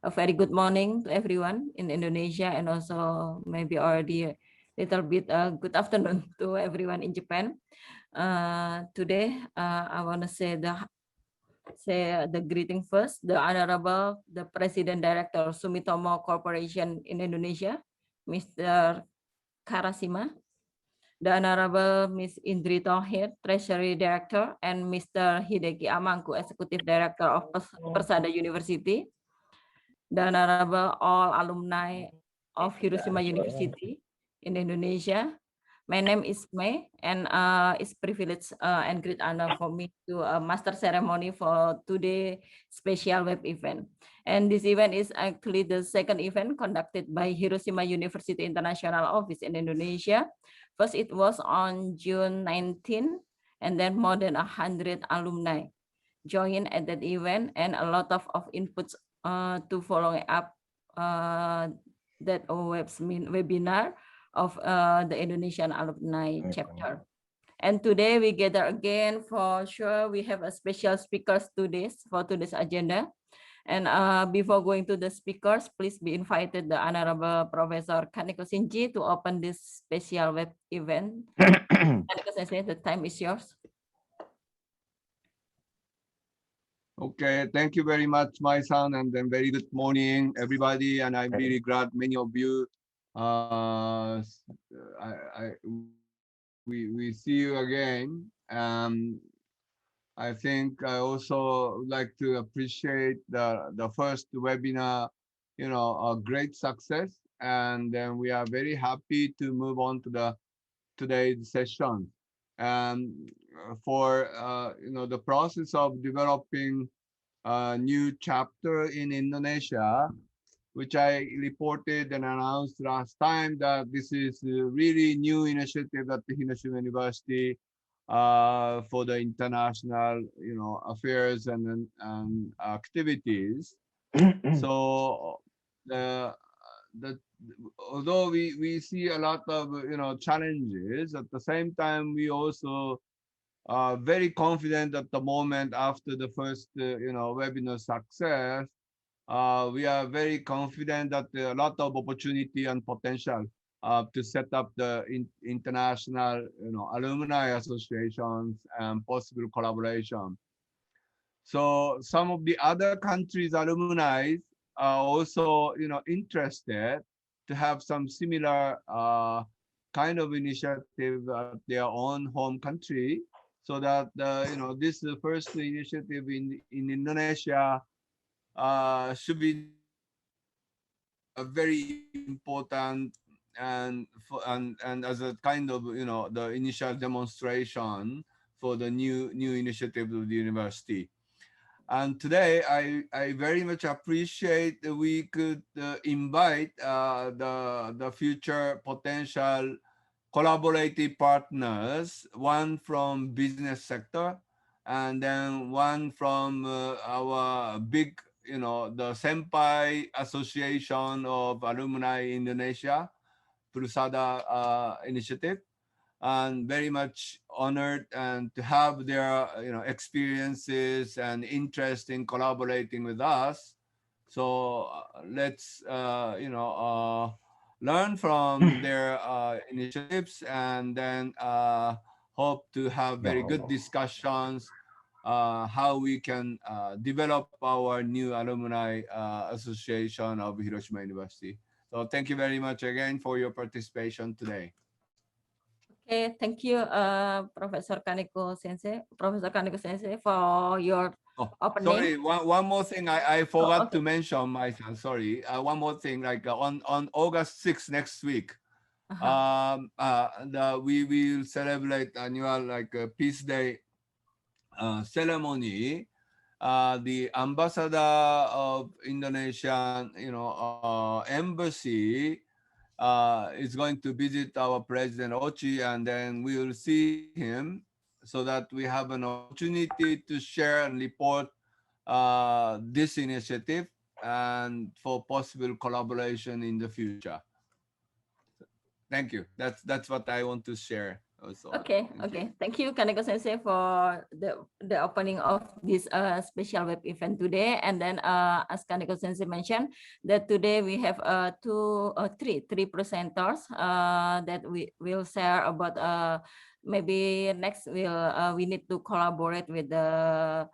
A very good morning to everyone in Indonesia, and also maybe already a little bit good afternoon to everyone in Japan. Today, I want to say the greeting first. The Honorable, the President Director Sumitomo Corporation in Indonesia, Mr. Karasima. The Honorable Ms. Indri Thohir, Treasury Director, and Mr. Hideki Amangku, Executive Director of Persada University. The Honorable all alumni of Hiroshima University in Indonesia. My name is May, and it's privilege and great honor for me to master ceremony for today special web event. And this event is actually the second event conducted by Hiroshima University International Office in Indonesia. First, it was on June 19, and then more than 100 alumni joined at that event, and a lot of inputs to follow up that webinar of the Indonesian alumni chapter. And today we gather again for sure. We have a special speakers for today's agenda. And before going to the speakers, please be invited the Honorable Professor Kaneko Shinji to open this special web event. Kaneko Sensei, the time is yours. Okay, thank you very much, my son, and then very good morning, everybody. And I'm really glad many of you. We see you again. I think I also would like to appreciate the first webinar, a great success, and then we are very happy to move on to the today's session. And for the process of developing a new chapter in Indonesia, which I reported and announced last time, that this is a really new initiative at the Hiroshima University for the international affairs and activities. So the although we see a lot of challenges, at the same time we also are very confident at the moment after the first webinar success. We are very confident that there are a lot of opportunity and potential to set up the international alumni associations and possible collaboration. So some of the other countries' alumni are also interested to have some similar kind of initiative at their own home country, so that this first initiative in Indonesia should be a very important, and as a kind of the initial demonstration for the new initiative of the university. And today, I very much appreciate that we could invite the future potential collaborative partners, one from business sector, and then one from our big, the Senpai Association of Alumni Indonesia, Prusada Initiative, and very much honored and to have their experiences and interest in collaborating with us. So let's learn from their initiatives, and then hope to have very good discussions how we can develop our new alumni association of Hiroshima University. So thank you very much again for your participation today. Okay, thank you, Professor Kaneko Sensei, for your opening. Sorry, one more thing I forgot to mention, my son. Sorry, one more thing. Like on August 6th next week, we will celebrate annual Peace Day ceremony. The ambassador of Indonesian, embassy is going to visit our President Ochi, and then we will see him so that we have an opportunity to share and report this initiative and for possible collaboration in the future. Thank you. That's what I want to share Also, Okay, thank you. okay. Thank you, Kaneko Sensei, for the opening of this special web event today. And then, as Kaneko Sensei mentioned, that today we have three presenters that we will share about maybe next we need to collaborate with the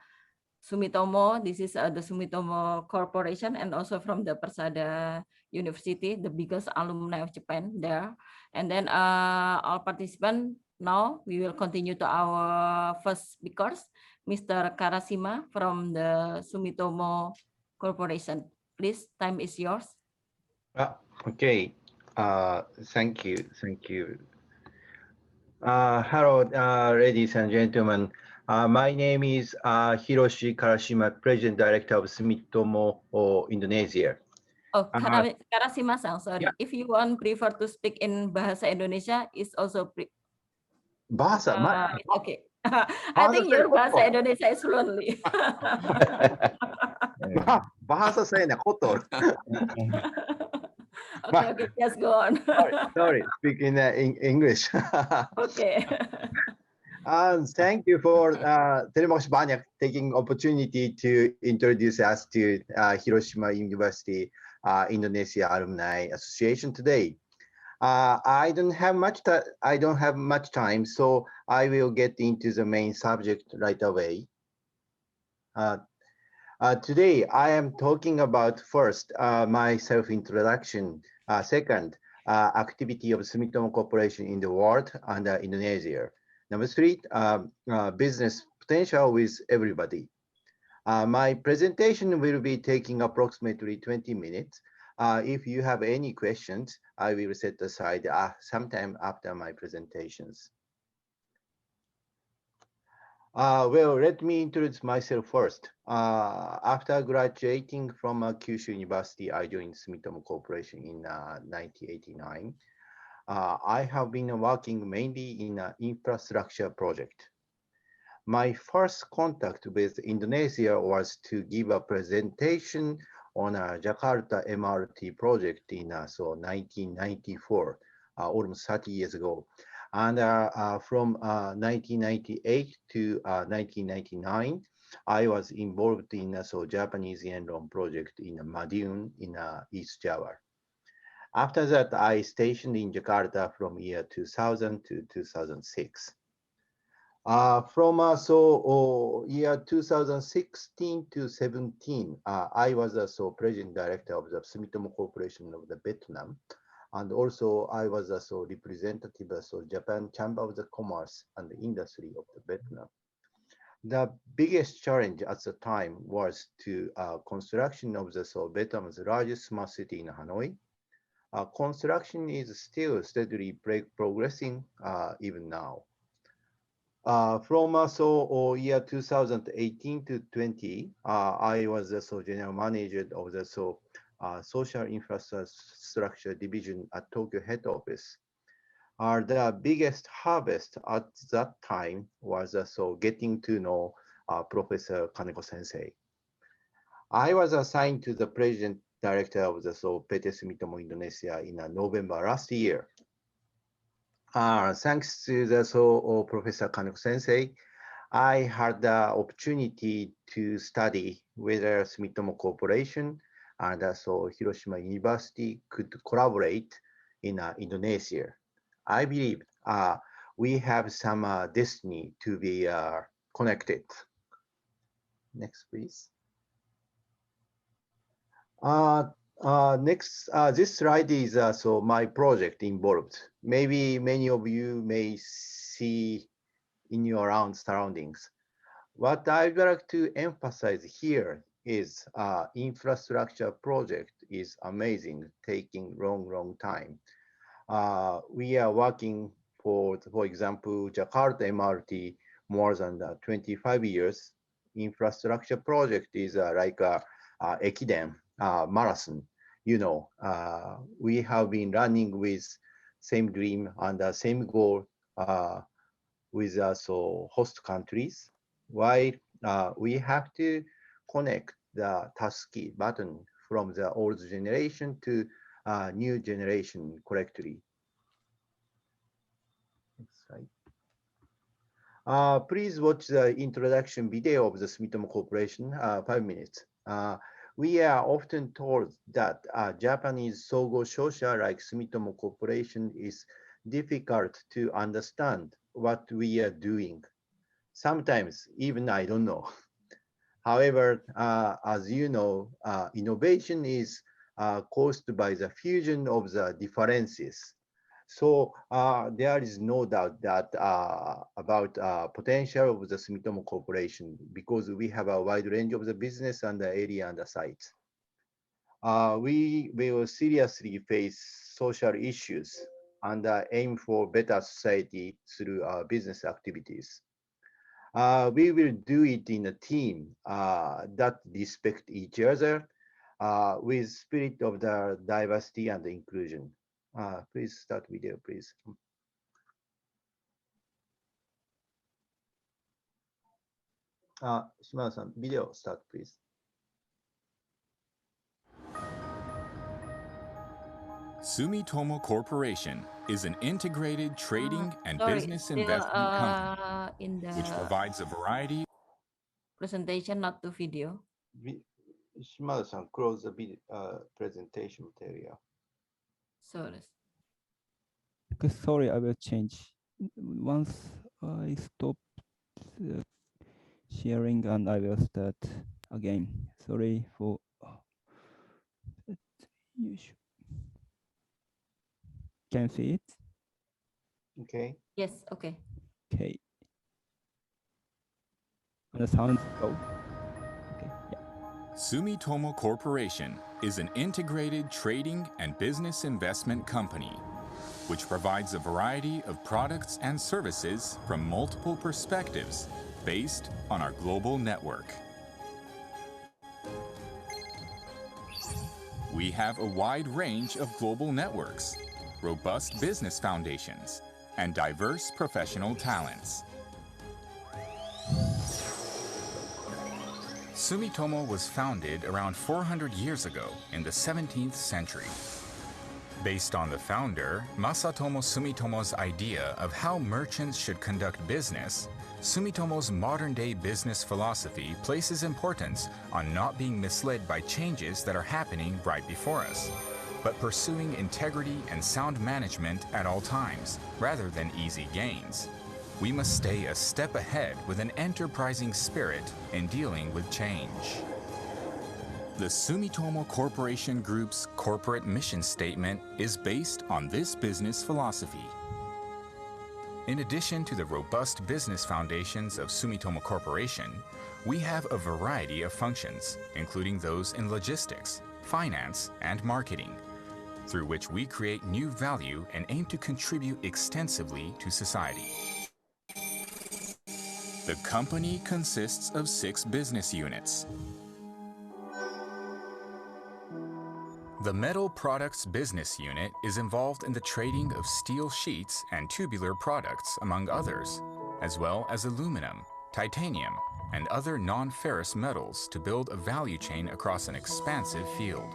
Sumitomo. This is the Sumitomo Corporation, and also from the Persada University, the biggest alumni of Japan there. And then all participants, now we will continue to our first speakers, Mr. Karashima from the Sumitomo Corporation. Please, time is yours. Okay. Thank you. Thank you. Hello, ladies and gentlemen. My name is Hiroshi Karashima, President Director of Sumitomo Indonesia. Oh, Uh, Karashima-san, yeah, sorry. If you want prefer to speak in Bahasa Indonesia, is also Bahasa, it's okay. I bahasa think saya your Bahasa kotor. Indonesia is fluently. Bahasa saya kotor. Okay, okay, just go on. Sorry, speaking in English. Okay. Thank you for terima kasih banyak taking opportunity to introduce us to Hiroshima University Indonesia Alumni Association today. I don't have much time, so I will get into the main subject right away. Today, I am talking about first my self-introduction. Second, activity of Sumitomo Corporation in the world and Indonesia. Number three, business potential with everybody. My presentation will be taking approximately 20 minutes. If you have any questions, I will set aside sometime after my presentations. Well, let me introduce myself first. After graduating from Kyushu University, I joined Sumitomo Corporation in 1989. I have been working mainly in an infrastructure project. My first contact with Indonesia was to give a presentation on a Jakarta MRT project in 1994, almost 30 years ago. And from 1998 to 1999, I was involved in a Japanese Enron project in Madiun in East Java. After that, I stationed in Jakarta from year 2000 to 2006. From year 2016 to 17, I was president director of the Sumitomo Corporation of the Vietnam, and also I was representative of Japan Chamber of the Commerce and Industry of the Vietnam. The biggest challenge at the time was to construction of the Vietnam's largest smart city in Hanoi. Construction is still steadily progressing even now. From year 2018 to 20, I was the general manager of the social infrastructure division at Tokyo head office. The biggest harvest at that time was getting to know Professor Kaneko Sensei. I was assigned to the president director of the PT Sumitomo Indonesia in November last year. Thanks to the Professor Kaneko Sensei, I had the opportunity to study whether Sumitomo Corporation and Hiroshima University could collaborate in Indonesia. I believe we have some destiny to be connected. Next, please. Next, this slide is my project involved. Maybe many of you may see in your own surroundings. What I'd like to emphasize here is infrastructure project is amazing, taking long time. We are working for example, Jakarta MRT more than 25 years. Infrastructure project is like Ekiden marathon. You know, we have been running with same dream and the same goal with host countries, while we have to connect the task button from the old generation to new generation correctly. Next slide. Please watch the introduction video of the Sumitomo Corporation, 5 minutes. We are often told that Japanese Sogo Shosha like Sumitomo Corporation is difficult to understand what we are doing. Sometimes even I don't know. However, as you know, innovation is caused by the fusion of the differences. So there is no doubt that about potential of the Sumitomo Corporation because we have a wide range of the business and the area and the sites. We will seriously face social issues and aim for better society through our business activities. We will do it in a team that respect each other with spirit of the diversity and inclusion. Please start video, please. Shimada-san, video start, please. Sumitomo Corporation is an integrated trading and Sorry, business still investment company in which the provides a variety presentation, not the video. Shimada-san, close the video, presentation material. So Okay, sorry, I will change. Once I stop sharing and I will start again. Sorry for can you see it? Okay. yes, okay. Okay. And the sound go. Okay, yeah. Sumitomo Corporation is an integrated trading and business investment company which provides a variety of products and services from multiple perspectives based on our global network. We have a wide range of global networks, robust business foundations, and diverse professional talents. Sumitomo was founded around 400 years ago in the 17th century. Based on the founder, Masatomo Sumitomo's idea of how merchants should conduct business, Sumitomo's modern-day business philosophy places importance on not being misled by changes that are happening right before us, but pursuing integrity and sound management at all times, rather than easy gains. We must stay a step ahead with an enterprising spirit in dealing with change. The Sumitomo Corporation Group's corporate mission statement is based on this business philosophy. In addition to the robust business foundations of Sumitomo Corporation, we have a variety of functions, including those in logistics, finance, and marketing, through which we create new value and aim to contribute extensively to society. The company consists of 6 business units. The Metal Products Business Unit is involved in the trading of steel sheets and tubular products, among others, as well as aluminum, titanium, and other non-ferrous metals to build a value chain across an expansive field.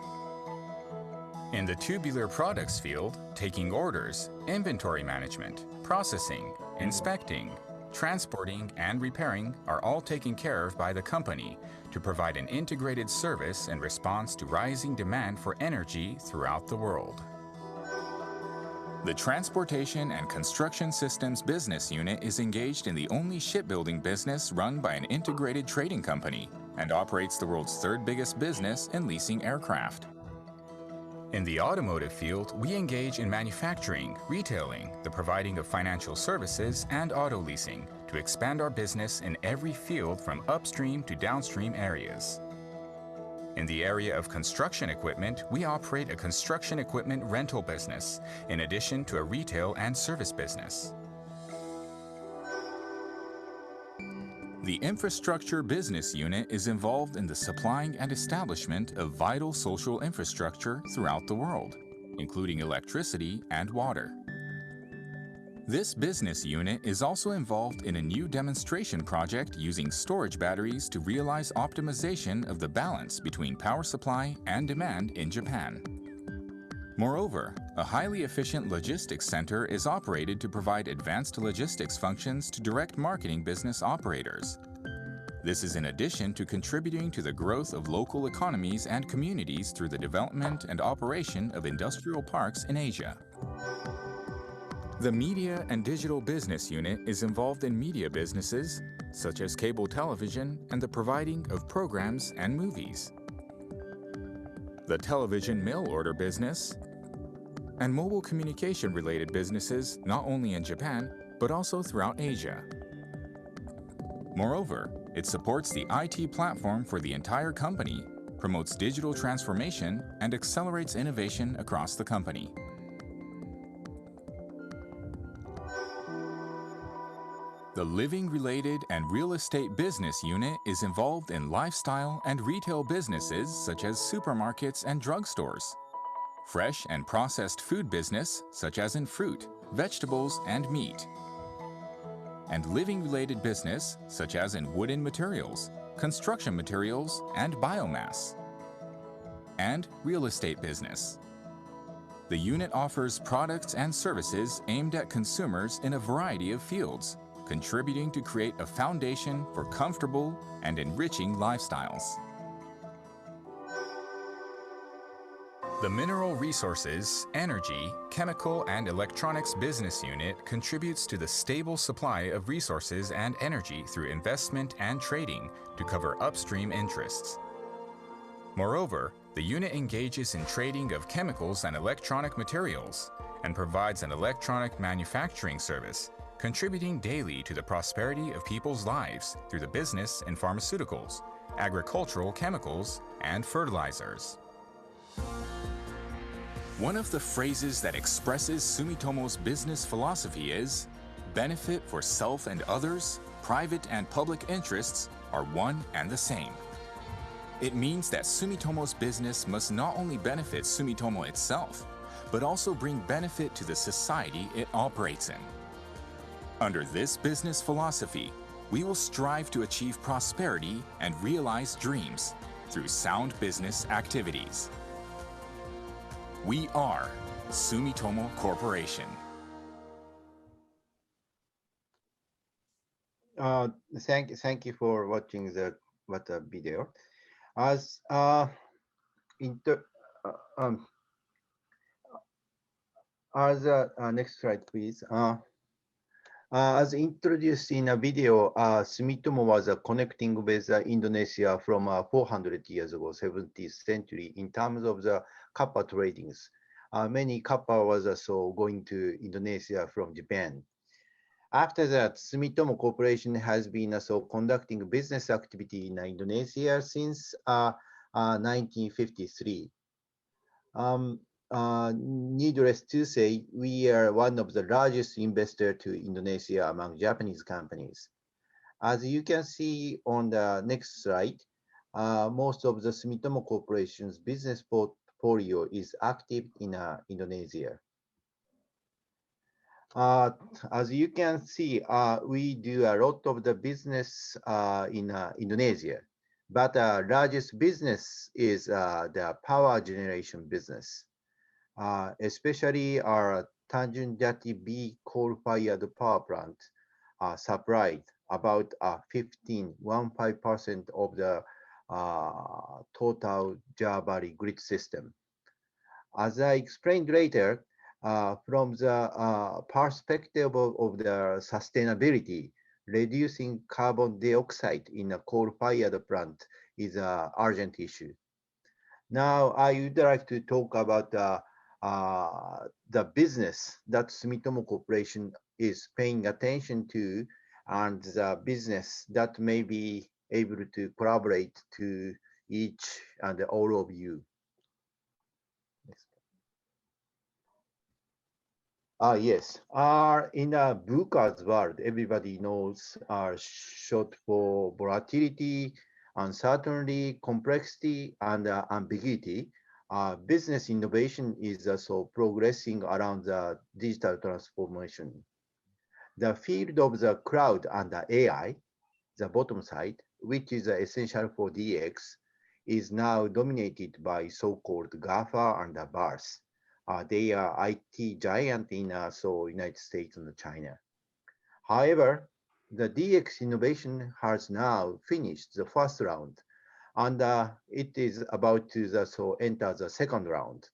In the tubular products field, taking orders, inventory management, processing, inspecting, transporting, and repairing are all taken care of by the company to provide an integrated service in response to rising demand for energy throughout the world. The Transportation and Construction Systems Business Unit is engaged in the only shipbuilding business run by an integrated trading company and operates the world's 3rd biggest business in leasing aircraft. In the automotive field, we engage in manufacturing, retailing, the providing of financial services, and auto leasing to expand our business in every field from upstream to downstream areas. In the area of construction equipment, we operate a construction equipment rental business, in addition to a retail and service business. The Infrastructure Business Unit is involved in the supplying and establishment of vital social infrastructure throughout the world, including electricity and water. This business unit is also involved in a new demonstration project using storage batteries to realize optimization of the balance between power supply and demand in Japan. Moreover, A highly efficient logistics center is operated to provide advanced logistics functions to direct marketing business operators. This is in addition to contributing to the growth of local economies and communities through the development and operation of industrial parks in Asia. The Media and Digital Business Unit is involved in media businesses, such as cable television and the providing of programs and movies. The television mail order business, and mobile communication-related businesses not only in Japan, but also throughout Asia. Moreover, it supports the IT platform for the entire company, promotes digital transformation, and accelerates innovation across the company. The Living-Related and Real Estate Business Unit is involved in lifestyle and retail businesses such as supermarkets and drugstores, fresh and processed food business such as in fruit, vegetables, and meat, and living-related business such as in wooden materials, construction materials, and biomass, and real estate business. The unit offers products and services aimed at consumers in a variety of fields, contributing to create a foundation for comfortable and enriching lifestyles. The Mineral Resources, Energy, Chemical, and Electronics Business Unit contributes to the stable supply of resources and energy through investment and trading to cover upstream interests. Moreover, the unit engages in trading of chemicals and electronic materials and provides an electronic manufacturing service, contributing daily to the prosperity of people's lives through the business in pharmaceuticals, agricultural chemicals, and fertilizers. One of the phrases that expresses Sumitomo's business philosophy is, benefit for self and others, private and public interests are one and the same. It means that Sumitomo's business must not only benefit Sumitomo itself, but also bring benefit to the society it operates in. Under this business philosophy, we will strive to achieve prosperity and realize dreams through sound business activities. We are Sumitomo Corporation. Thank you for watching the video. As next slide, please. As introduced in a video, Sumitomo was connecting with Indonesia from 400 years ago, 17th century, in terms of the copper tradings. Many copper was also going to Indonesia from Japan. After that, Sumitomo Corporation has been also conducting business activity in Indonesia since 1953. Needless to say, we are one of the largest investors to Indonesia among Japanese companies. As you can see on the next slide, most of the Sumitomo Corporation's business portfolio is active in Indonesia. As you can see, we do a lot of the business in Indonesia, but our largest business is the power generation business. Especially our Tanjung Jati B coal-fired power plant supplied about 15% of the total Java grid system. As I explained later, from the perspective of the sustainability, reducing carbon dioxide in a coal-fired plant is an urgent issue. Now, I would like to talk about the business that Sumitomo Corporation is paying attention to, and the business that may be able to collaborate to each and all of you. Yes, in a VUCA's world, everybody knows are short for volatility, uncertainty, complexity, and ambiguity. Business innovation is also progressing around the digital transformation. The field of the cloud and the AI, the bottom side, which is essential for DX, is now dominated by so-called GAFA and the BaaS, They are IT giant in United States and China. However, the DX innovation has now finished the first round, and it is about to enter the second round.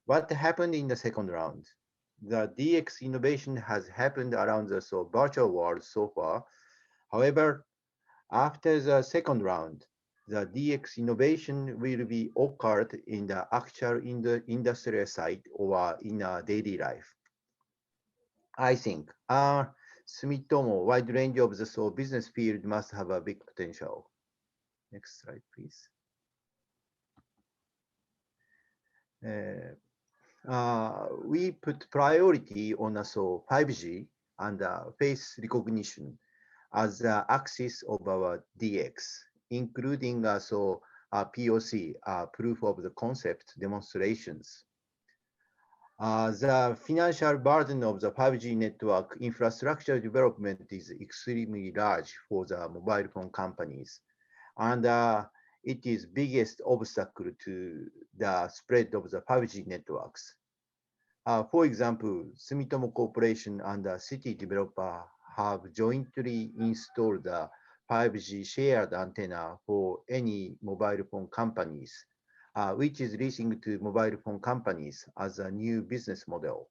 What happened in the second round? The DX innovation has happened around the virtual world so far. However, after the second round, the DX innovation will be occurred in the actual industrial site or in daily life. I think Sumitomo wide range of the business field must have a big potential. Next slide, please. We put priority on 5G and face recognition as the axis of our DX, including POC, proof of the concept demonstrations. The financial burden of the 5G network infrastructure development is extremely large for the mobile phone companies, and it is biggest obstacle to the spread of the 5G networks. For example, Sumitomo Corporation and the city developer have jointly installed the 5G shared antenna for any mobile phone companies, which is leasing to mobile phone companies as a new business model.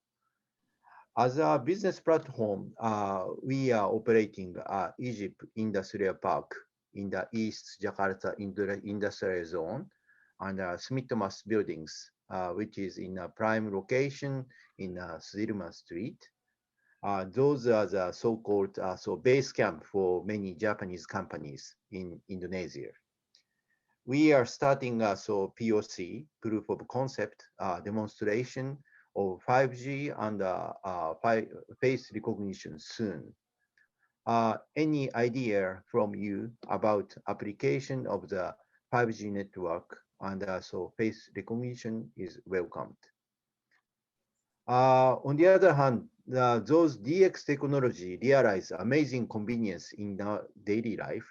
As a business platform, we are operating Egypt Industrial Park in the East Jakarta Industrial Zone and Sumitomo's buildings, which is in a prime location in Sudirman Street. Those are the so-called base camp for many Japanese companies in Indonesia. We are starting POC, proof of concept, demonstration of 5G and face recognition soon. Any idea from you about application of the 5G network and face recognition is welcomed. On the other hand, those DX technology realize amazing convenience in the daily life,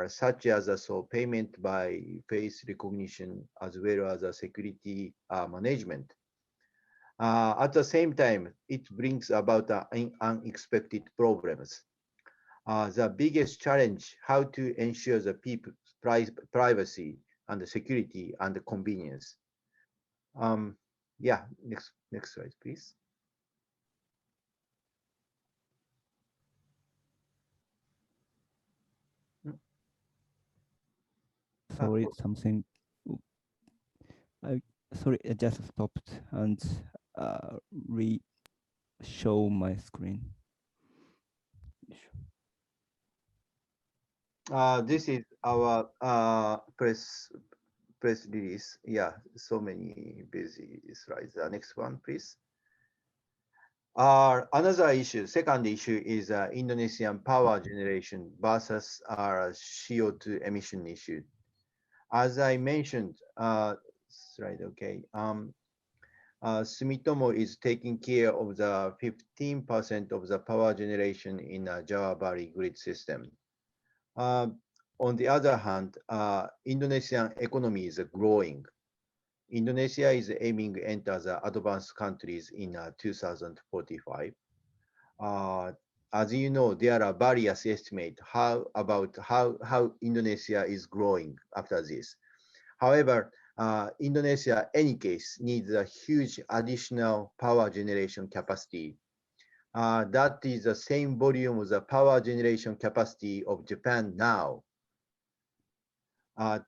such as payment by face recognition as well as security management. At the same time, it brings about unexpected problems. The biggest challenge, how to ensure the people's privacy and the security and the convenience. Yeah, next slide, please. Sorry, something. Sorry, I just stopped and re-show my screen. This is our press release. Yeah, so many busy slides. Next one, please. Another issue, second issue is Indonesian power generation versus CO2 emission issue. As I mentioned, slide, okay. Sumitomo is taking care of the 15% of the power generation in Jawa Bali grid system. On the other hand, Indonesian economy is growing. Indonesia is aiming to enter the advanced countries in 2045. As you know, there are various estimates about how Indonesia is growing after this. However, Indonesia, any case, needs a huge additional power generation capacity. That is the same volume as the power generation capacity of Japan now.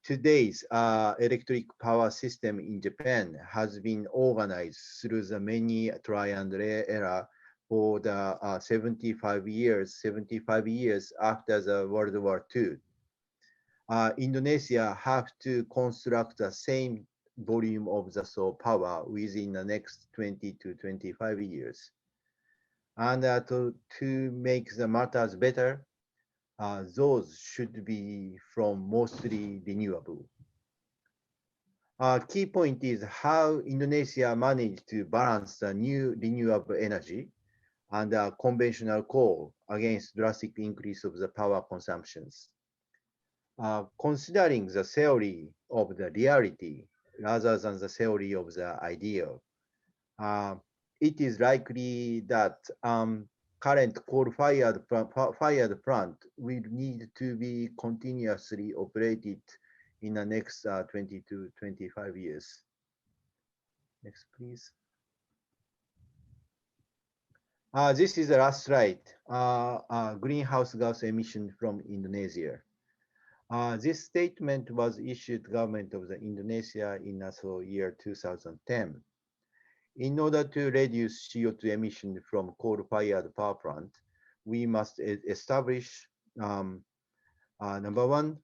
Today's electric power system in Japan has been organized through the many trial and error for the 75 years after the World War II. Indonesia have to construct the same volume of the solar power within the next 20 to 25 years. And to make the matters better, those should be from mostly renewable. Key point is how Indonesia managed to balance the new renewable energy and conventional coal against drastic increase of the power consumptions. Considering the theory of the reality rather than the theory of the ideal, it is likely that current coal-fired plant will need to be continuously operated in the next 20 to 25 years. Next, please. This is the last slide. Greenhouse gas emission from Indonesia. This statement was issued government of the Indonesia in the year 2010. In order to reduce CO2 emission from coal-fired power plant, we must establish, number one,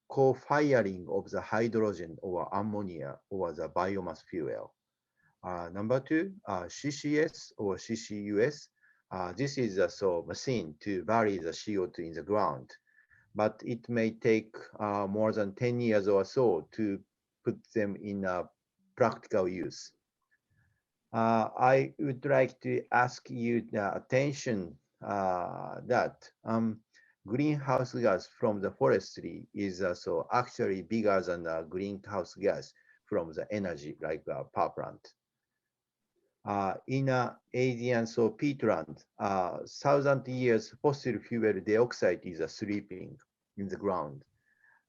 co-firing of the hydrogen or ammonia or the biomass fuel. Number two, CCS or CCUS. This is a machine to bury the CO2 in the ground, but it may take more than 10 years or so to put them in practical use. I would like to ask you the attention that greenhouse gas from the forestry is actually bigger than the greenhouse gas from the energy like power plant. In Asian peatland, 1,000 years fossil fuel dioxide is sleeping in the ground.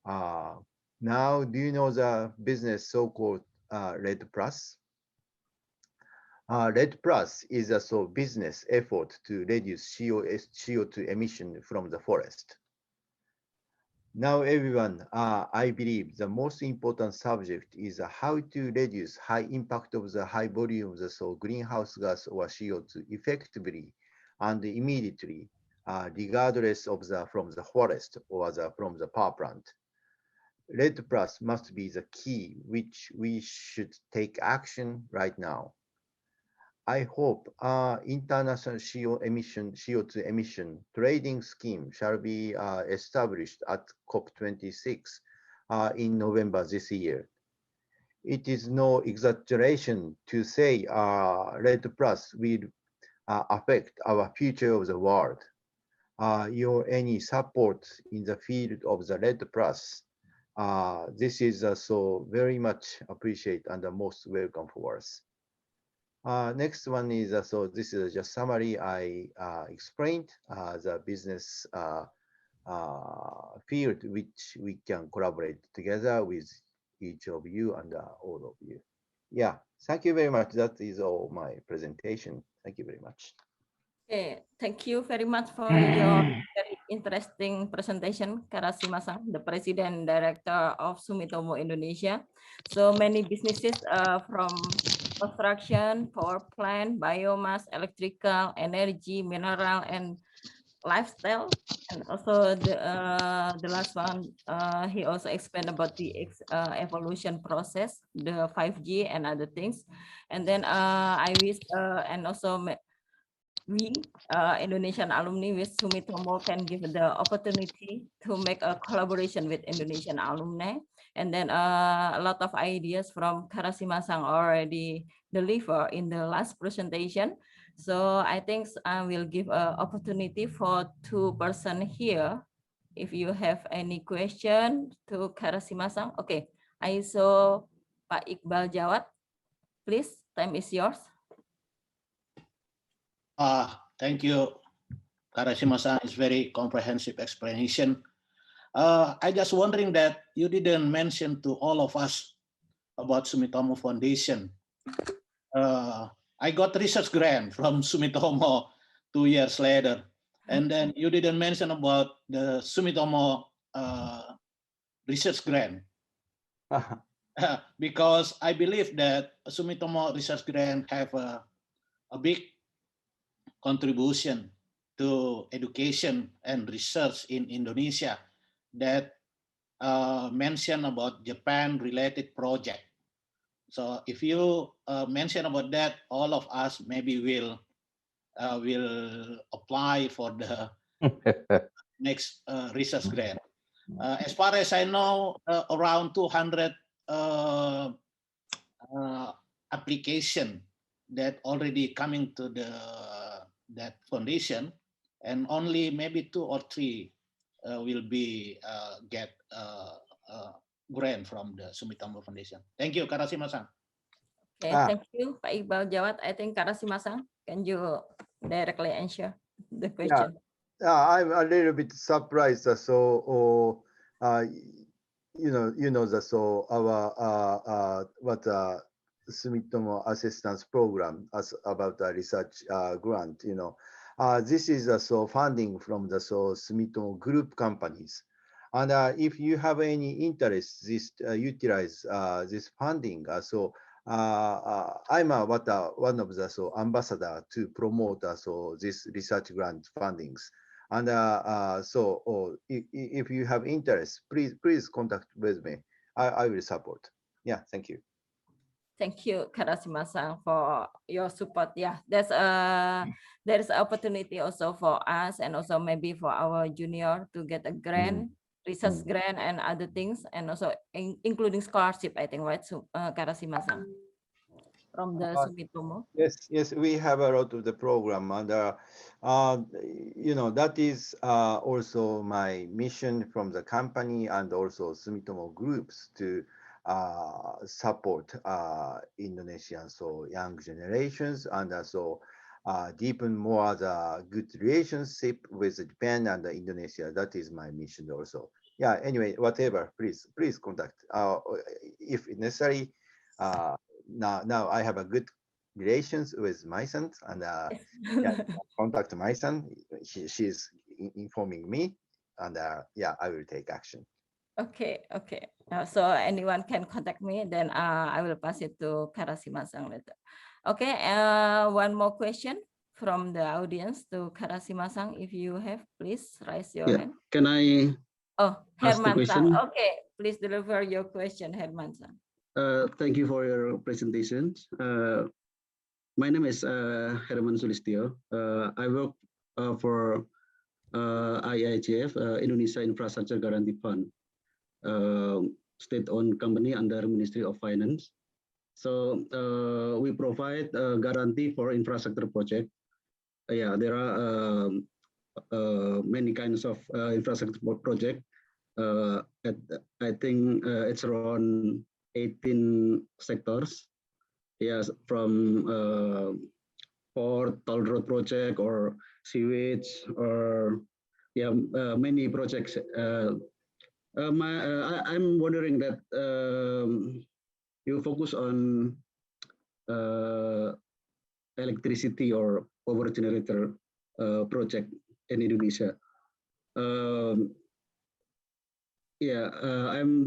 Now, do you know the business so-called REDD+? REDD+ is a business effort to reduce CO2 emission from the forest. Now, everyone, I believe the most important subject is how to reduce high impact of the high volume of the greenhouse gas or CO2 effectively and immediately, regardless of from the forest or from the power plant. REDD+ must be the key which we should take action right now. I hope international CO2 emission trading scheme shall be established at COP26 in November this year. It is no exaggeration to say REDD+ will affect our future of the world. Your any support in the field of the REDD+, this is so very much appreciated and most welcome for us. Next one is, this is just summary I explained, the business field which we can collaborate together with each of you and all of you. Yeah, thank you very much. That is all my presentation. Thank you very much. Okay, thank you very much for your very interesting presentation, Karashima-san, the President Director of Sumitomo Indonesia. So many businesses from construction, power plant, biomass, electrical, energy, mineral, and lifestyle. And also the last one, he also explained about the evolution process, the 5G and other things. And then I wish, and also we Indonesian alumni with Sumitomo can give the opportunity to make a collaboration with Indonesian alumni. And then a lot of ideas from Karashima-san already delivered in the last presentation. So I think I will give an opportunity for 2 persons here. If you have any question to Karashima-san. Okay, I saw Pak Iqbal Jawad. Please, time is yours. Thank you, Karashima-san. It's very comprehensive explanation. I just wondering that you didn't mention to all of us about Sumitomo Foundation. I got research grant from Sumitomo 2 years later, and then you didn't mention about the Sumitomo research grant. Because I believe that Sumitomo research grant have a big contribution to education and research in Indonesia that mention about Japan related project. So if you mention about that, all of us maybe will apply for the next research grant. As far as I know, around 200 application that already coming to that foundation, and only maybe 2 or 3 will be get grant from the Sumitomo Foundation. Thank you, Karashima-san. Okay, thank you, Pak Iqbal Jawad. I think Karasimasang, can you directly answer the question? I'm a little bit surprised. Our what Sumitomo Assistance Program as about the research grant. This is funding from the Sumitomo Group companies, and if you have any interest, this utilize this funding. I'm one of the ambassador to promote this research grant fundings. And if you have interest, please contact with me. I will support. Yeah, thank you. Thank you, Karasimasang, for your support. Yeah, there is opportunity also for us and also maybe for our junior to get a grant, research grant and other things, and also including scholarship, I think, right, Karasimasang, from the Sumitomo. Yes, we have a lot of the program, and that is also my mission from the company and also Sumitomo groups to support Indonesian young generations and also deepen more the good relationship with Japan and Indonesia. That is my mission also. Yeah. Anyway, whatever, please contact if necessary. Now I have a good relations with my son, and contact my son. She's informing me, and I will take action. Okay. So anyone can contact me, then I will pass it to Karasimasang later. Okay, one more question from the audience to Karasimasang. If you have, please raise your hand. Can I? Oh, ask the Herman-san. question? Okay, please deliver your question, Herman-san. Thank you for your presentation. My name is Herman Sulistyo. I work for IIGF, Indonesia Infrastructure Guarantee Fund, state-owned company under Ministry of Finance. So we provide guarantee for infrastructure project. There are many kinds of infrastructure project. I think it's around 18 sectors. Yes, from port, toll road project, or sewage, or many projects. I'm wondering that you focus on electricity or power generator project in Indonesia. I'm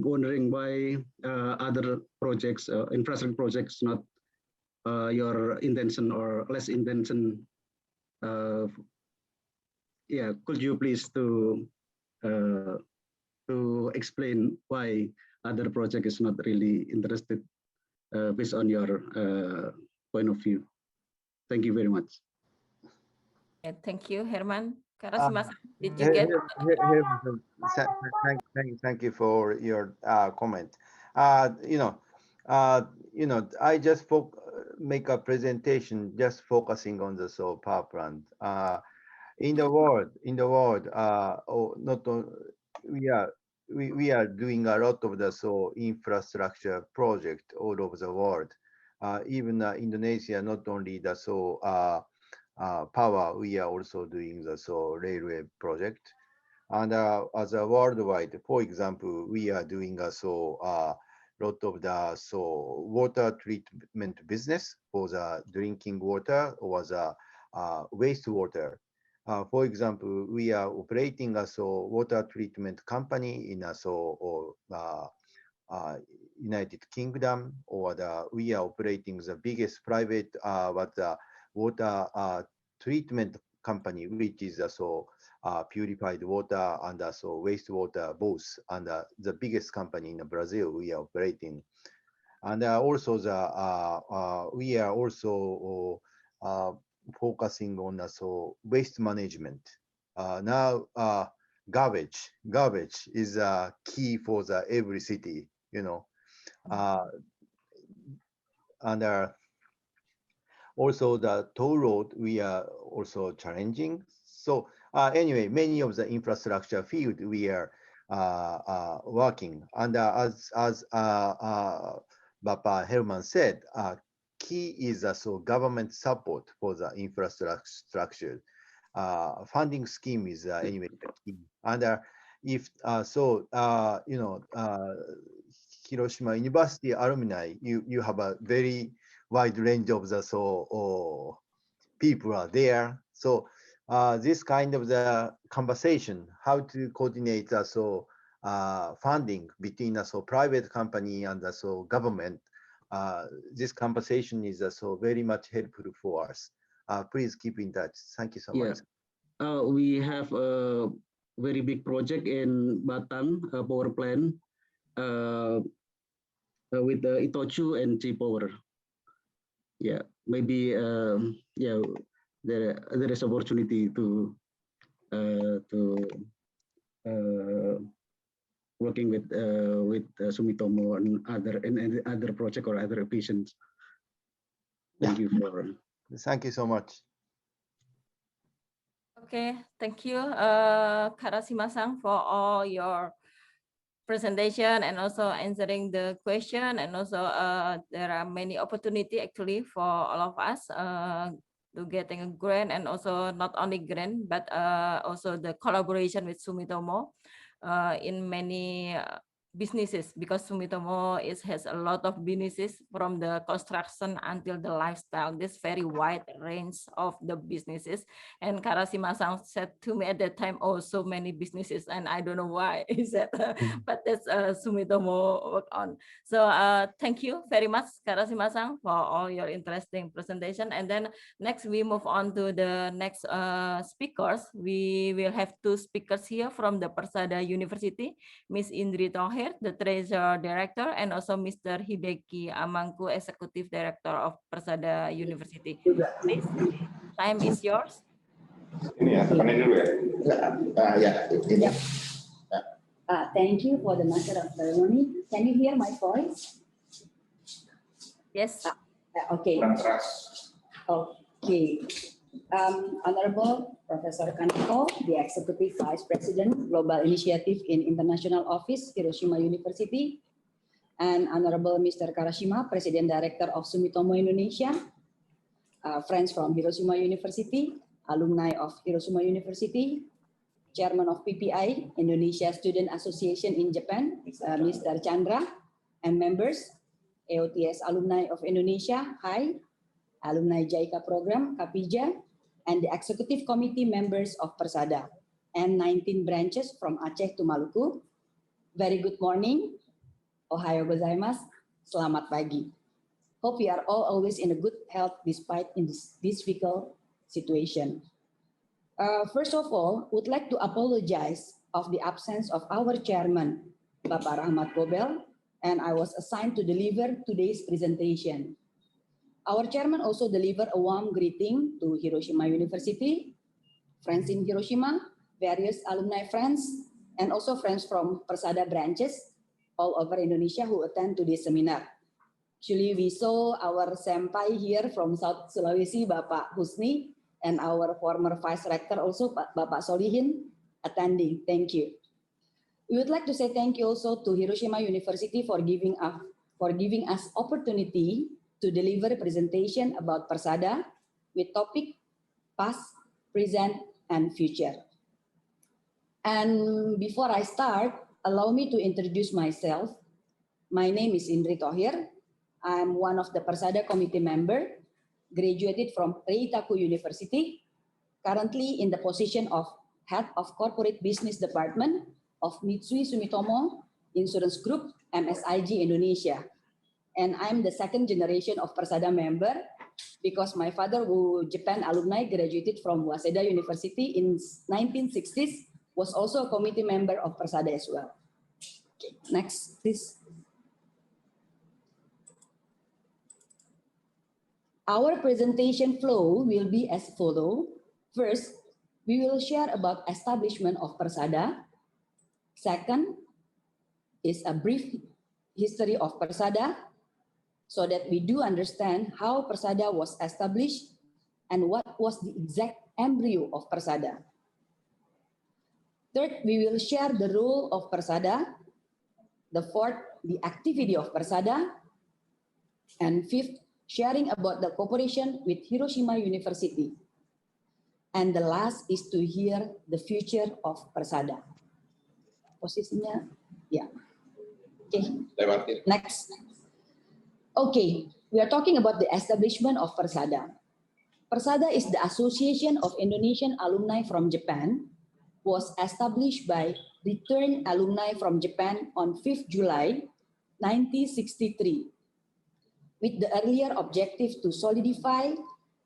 wondering why other projects, infrastructure projects, not your intention or less intention. Could you please to explain why other project is not really interested based on your point of view? Thank you very much. Thank you, Herman. Karasimasang, did you get? Thank you for your comment. I just make a presentation just focusing on the power plant. In the world, we are doing a lot of the infrastructure project all over the world. Even Indonesia, not only the power, we are also doing the railway project. And as a worldwide, for example, we are doing a lot of the water treatment business for the drinking water or the wastewater. For example, we are operating a water treatment company in United Kingdom, or we are operating the biggest private water treatment company, which is purified water and wastewater both, and the biggest company in Brazil we are operating. And also we are also focusing on waste management. Now garbage is key for every city, and also the toll road we are also challenging. So anyway, many of the infrastructure field we are working. And as Bapa Herman said, key is government support for the infrastructure. Funding scheme is anyway the key. And if Hiroshima University alumni, you have a very wide range of the people are there. So this kind of the conversation, how to coordinate funding between private company and government. This conversation is very much helpful for us. Please keep in touch. Thank you so much. We have a very big project in Batang power plant with Itochu and J-Power. Yeah, maybe there is opportunity to working with Sumitomo and other project or other patients. Thank you so much. Okay, thank you, Karashima-san, for all your presentation and also answering the question. And also there are many opportunity actually for all of us to getting a grant, and also not only grant, but also the collaboration with Sumitomo in many businesses, because Sumitomo has a lot of businesses from the construction until the lifestyle. This very wide range of the businesses. And Karashima-san said to me at that time, oh, so many businesses, and I don't know why he said, but that's Sumitomo work on. So thank you very much, Karashima-san, for all your interesting presentation. And then next we move on to the next speakers. We will have two speakers here from the Persada University, Ms. Indri Thohir, the Treasurer Director, and also Mr. Hideki Amangku, Executive Director of Persada University. Please, time is yours. Ini ya, tekanin dulu ya. Thank you for the master of ceremony. Can you hear my voice? Yes. Okay. Kurang keras. Okay. Honorable Professor Kaneko, the Executive Vice President, Global Initiative in International Office, Hiroshima University, and Honorable Mr. Karashima, President Director of Sumitomo Indonesia, friends from Hiroshima University, alumni of Hiroshima University, Chairman of PPI, Indonesia Student Association in Japan, Mr. Chandra, and members, AOTS alumni of Indonesia, hi, alumni JICA program, Kapija, and the executive committee members of Persada, and 19 branches from Aceh to Maluku. Very good morning. Ohayo gozaimasu. Selamat pagi. Hope you are all always in a good health despite in this difficult situation. First of all, would like to apologize of the absence of our chairman, Bapak Rahmat Gobel, and I was assigned to deliver today's presentation. Our chairman also delivered a warm greeting to Hiroshima University, friends in Hiroshima, various alumni friends, and also friends from Persada branches all over Indonesia who attend to this seminar. Actually, we saw our senpai here from South Sulawesi, Bapak Husni, and our former Vice Rector also, Bapak Solihin, attending. Thank you. We would like to say thank you also to Hiroshima University for giving us opportunity to deliver a presentation about Persada with topic past, present, and future. And before I start, allow me to introduce myself. My name is Indri Thohir. I'm one of the Persada committee member, graduated from Reitaku University, currently in the position of Head of Corporate Business Department of Mitsui Sumitomo Insurance Group, MSIG Indonesia. And I'm the second generation of Persada member because my father, who Japan alumni, graduated from Waseda University in 1960s, was also a committee member of Persada as well. Okay, next, please. Our presentation flow will be as follows. First, we will share about establishment of Persada. Second is a brief history of Persada, so that we do understand how Persada was established and what was the exact embryo of Persada. Third, we will share the role of Persada. The fourth, the activity of Persada. And fifth, sharing about the cooperation with Hiroshima University. And the last is to hear the future of Persada. Posisinya, ya. Okay, next. Okay, we are talking about the establishment of Persada. Persada is the Association of Indonesian Alumni from Japan, was established by returned alumni from Japan on 5th July 1963, with the earlier objective to solidify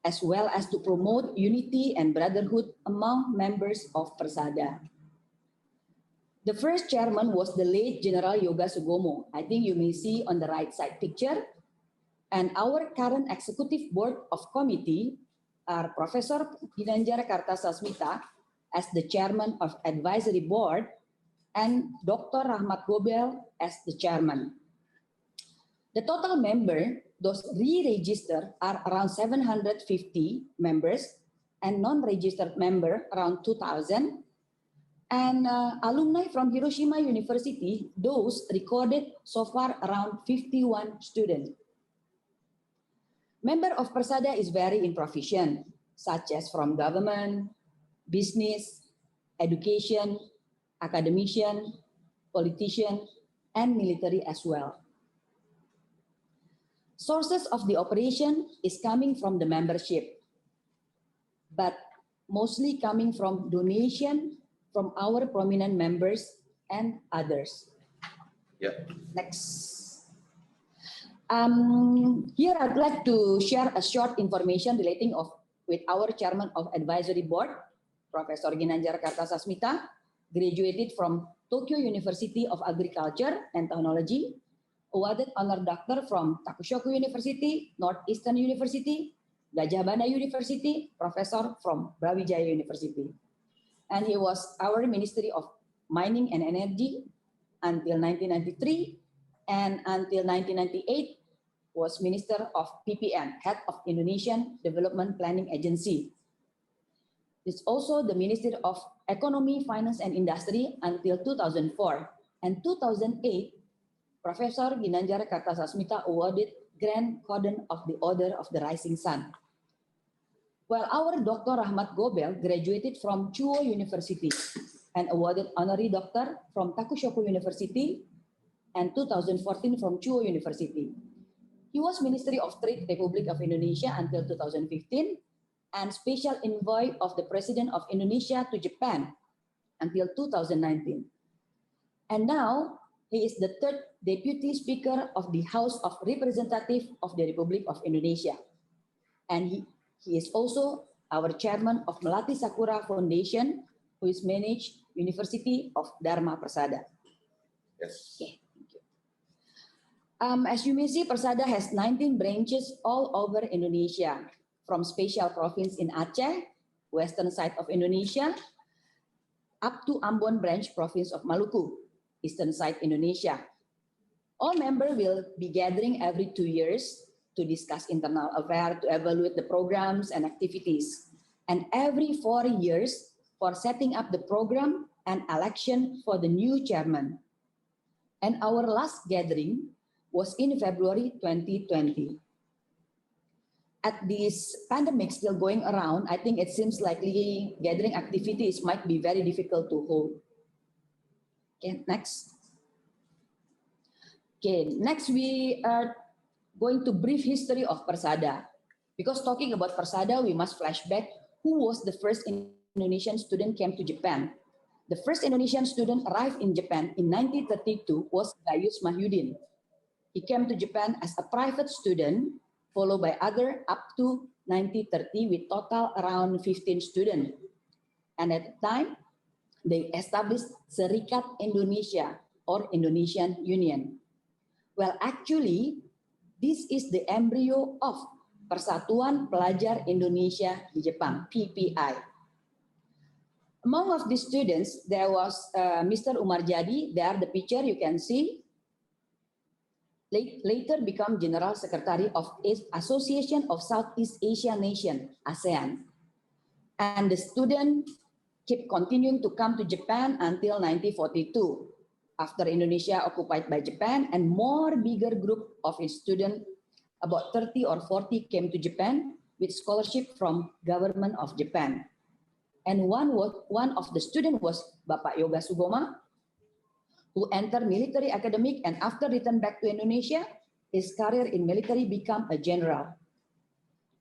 as well as to promote unity and brotherhood among members of Persada. The first chairman was the late General Yoga Sugomo. I think you may see on the right side picture. And our current executive board of committee are Professor Ginanjar Kartasasmita as the chairman of advisory board and Dr. Rahmat Gobel as the chairman. The total member, those re-registered, are around 750 members and non-registered member around 2,000. And alumni from Hiroshima University, those recorded so far around 51 students. Member of Persada is very in profession, such as from government, business, education, academician, politician, and military as well. Sources of the operation is coming from the membership, but mostly coming from donation from our prominent members and others. Yeah. Next. Here I'd like to share a short information relating with our chairman of advisory board, Professor Ginanjar Kartasasmita, graduated from Tokyo University of Agriculture and Technology, awarded honor doctor from Takushoku University, Northeastern University, Gajah Mada University, professor from Brawijaya University. And he was our Ministry of Mining and Energy until 1993, and until 1998 was Minister of PPN, Head of Indonesian Development Planning Agency. It's also the Ministry of Economy, Finance and Industry until 2004. And 2008, Professor Ginanjar Kartasasmita awarded Grand Cordon of the Order of the Rising Sun. While our Dr. Rahmat Gobel graduated from Chuo University and awarded honorary doctor from Takushoku University and 2014 from Chuo University. He was Ministry of Trade Republic of Indonesia until 2015 and Special Envoy of the President of Indonesia to Japan until 2019. And now he is the third Deputy Speaker of the House of Representatives of the Republic of Indonesia. And he is also our chairman of Melati Sakura Foundation, who is managed University of Dharma Persada. Yes. Okay, thank you. As you may see, Persada has 19 branches all over Indonesia, from special province in Aceh, western side of Indonesia, up to Ambon branch province of Maluku, eastern side Indonesia. All members will be gathering every 2 years to discuss internal affairs, to evaluate the programs and activities, and every 4 years for setting up the program and election for the new chairman. And our last gathering was in February 2020. At this pandemic still going around, I think it seems likely gathering activities might be very difficult to hold. Okay, next. Okay, next we are going to brief history of Persada. Because talking about Persada, we must flashback who was the first Indonesian student came to Japan. The first Indonesian student arrived in Japan in 1932 was Gayus Mahyudin. He came to Japan as a private student, followed by other up to 1930 with total around 15 students. And at the time, they established Serikat Indonesia or Indonesian Union. Well, actually, this is the embryo of Persatuan Pelajar Indonesia di Jepang, PPI. Among of the students, there was Mr. Umar Jadi. There, the picture you can see. Later become General Secretary of Association of Southeast Asia Nation, ASEAN. And the student keep continuing to come to Japan until 1942. After Indonesia occupied by Japan, and more bigger group of students about 30 or 40 came to Japan with scholarship from government of Japan. And one of the students was Bapak Yoga Sugoma, who entered military academic and after return back to Indonesia, his career in military became a general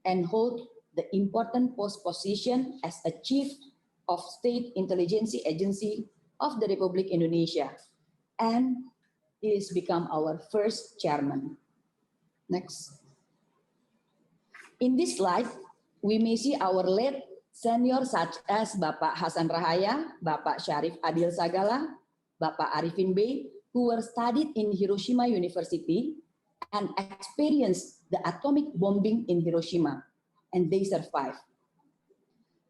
and hold the important post position as a chief of State Intelligence Agency of the Republic Indonesia. And he has become our first chairman. Next. In this slide, we may see our late senior such as Bapak Hasan Rahaya, Bapak Syarif Adil Sagala, Bapak Arifin Bey, who were studied in Hiroshima University and experienced the atomic bombing in Hiroshima, and they survived.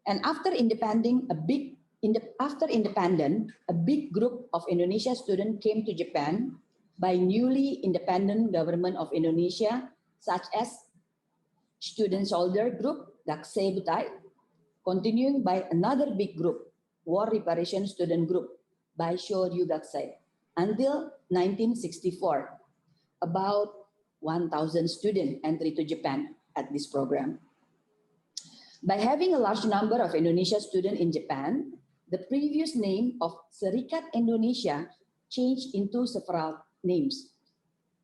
And after independence, a big group of Indonesia students came to Japan by newly independent government of Indonesia, such as Student Soldier Group, Daksei Butai, continuing by another big group, War Reparation Student Group, by Shoryu Gakusei, until 1964. About 1,000 students entered to Japan at this program. By having a large number of Indonesia students in Japan, the previous name of Serikat Indonesia changed into several names.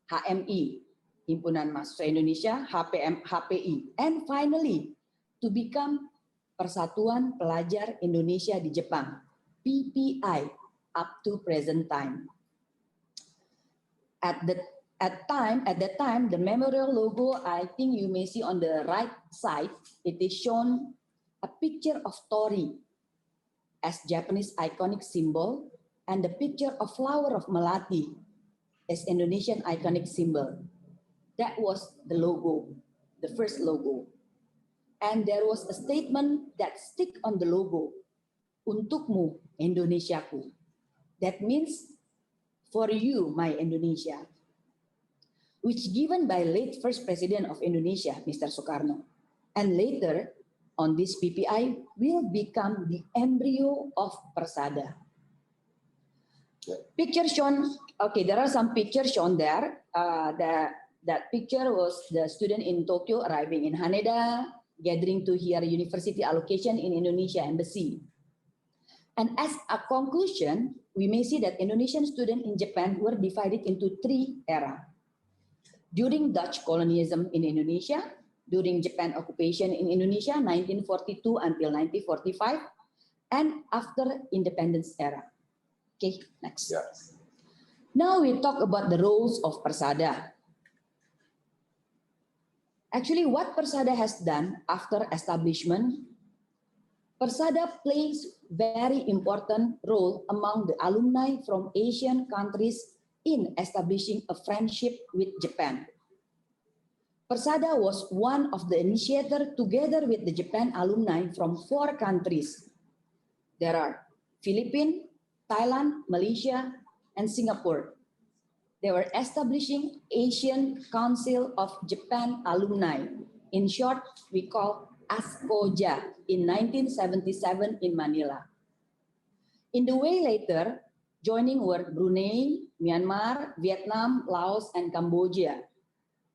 HMI, Himpunan Mahasiswa Indonesia, HPI, and finally to become Persatuan Pelajar Indonesia di Jepang, PPI, up to present time. At that time, the memorial logo, I think you may see on the right side, it is shown a picture of Tori as Japanese iconic symbol and the picture of flower of Melati as Indonesian iconic symbol. That was the logo, the first logo. And there was a statement that stick on the logo, Untukmu Indonesiaku. That means for you, my Indonesia, which given by late first president of Indonesia, Mr. Soekarno. And later on this PPI will become the embryo of Persada. Picture shown, okay, there are some pictures shown there. That picture was the student in Tokyo arriving in Haneda, gathering to hear university allocation in Indonesia embassy. And as a conclusion, we may see that Indonesian students in Japan were divided into 3 eras. During Dutch colonialism in Indonesia, during Japan occupation in Indonesia, 1942 until 1945, and after independence era. Okay, next. Yes. Now we talk about the roles of Persada. Actually, what Persada has done after establishment, Persada plays very important role among the alumni from Asian countries in establishing a friendship with Japan. Persada was one of the initiators together with the Japan alumni from 4 countries. There are Philippines, Thailand, Malaysia, and Singapore. They were establishing Asian Council of Japan Alumni. In short, we call ASCOJA in 1977 in Manila. In the way later, joining were Brunei, Myanmar, Vietnam, Laos, and Cambodia.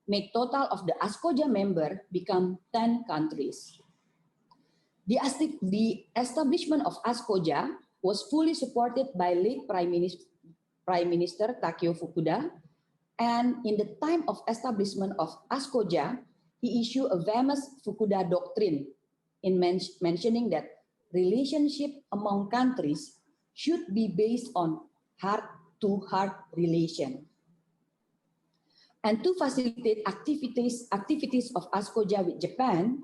Make total of the ASCOJA member become 10 countries. The establishment of ASCOJA was fully supported by late Prime Minister Takeo Fukuda, and in the time of establishment of ASCOJA, he issued a famous Fukuda Doctrine in mentioning that relationship among countries should be based on heart-to-heart relation. And to facilitate activities of ASCOJA with Japan,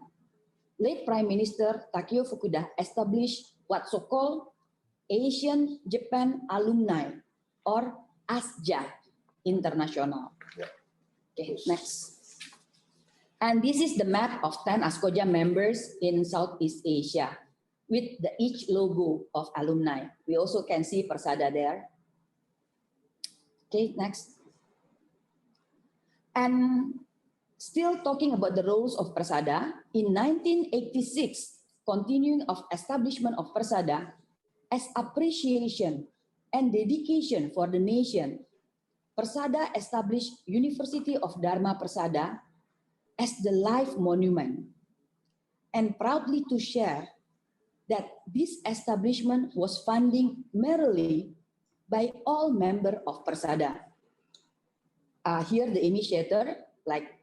late Prime Minister Takeo Fukuda established what's so called Asian Japan Alumni, or ASJA International. Okay, next. And this is the map of 10 ASCOJA members in Southeast Asia with each logo of alumni. We also can see Persada there. Okay, next. And still talking about the roles of Persada, in 1986, continuing of establishment of Persada as appreciation and dedication for the nation, Persada established University of Dharma Persada as the life monument, and proudly to share that this establishment was funded merely by all members of Persada. Here the initiator, like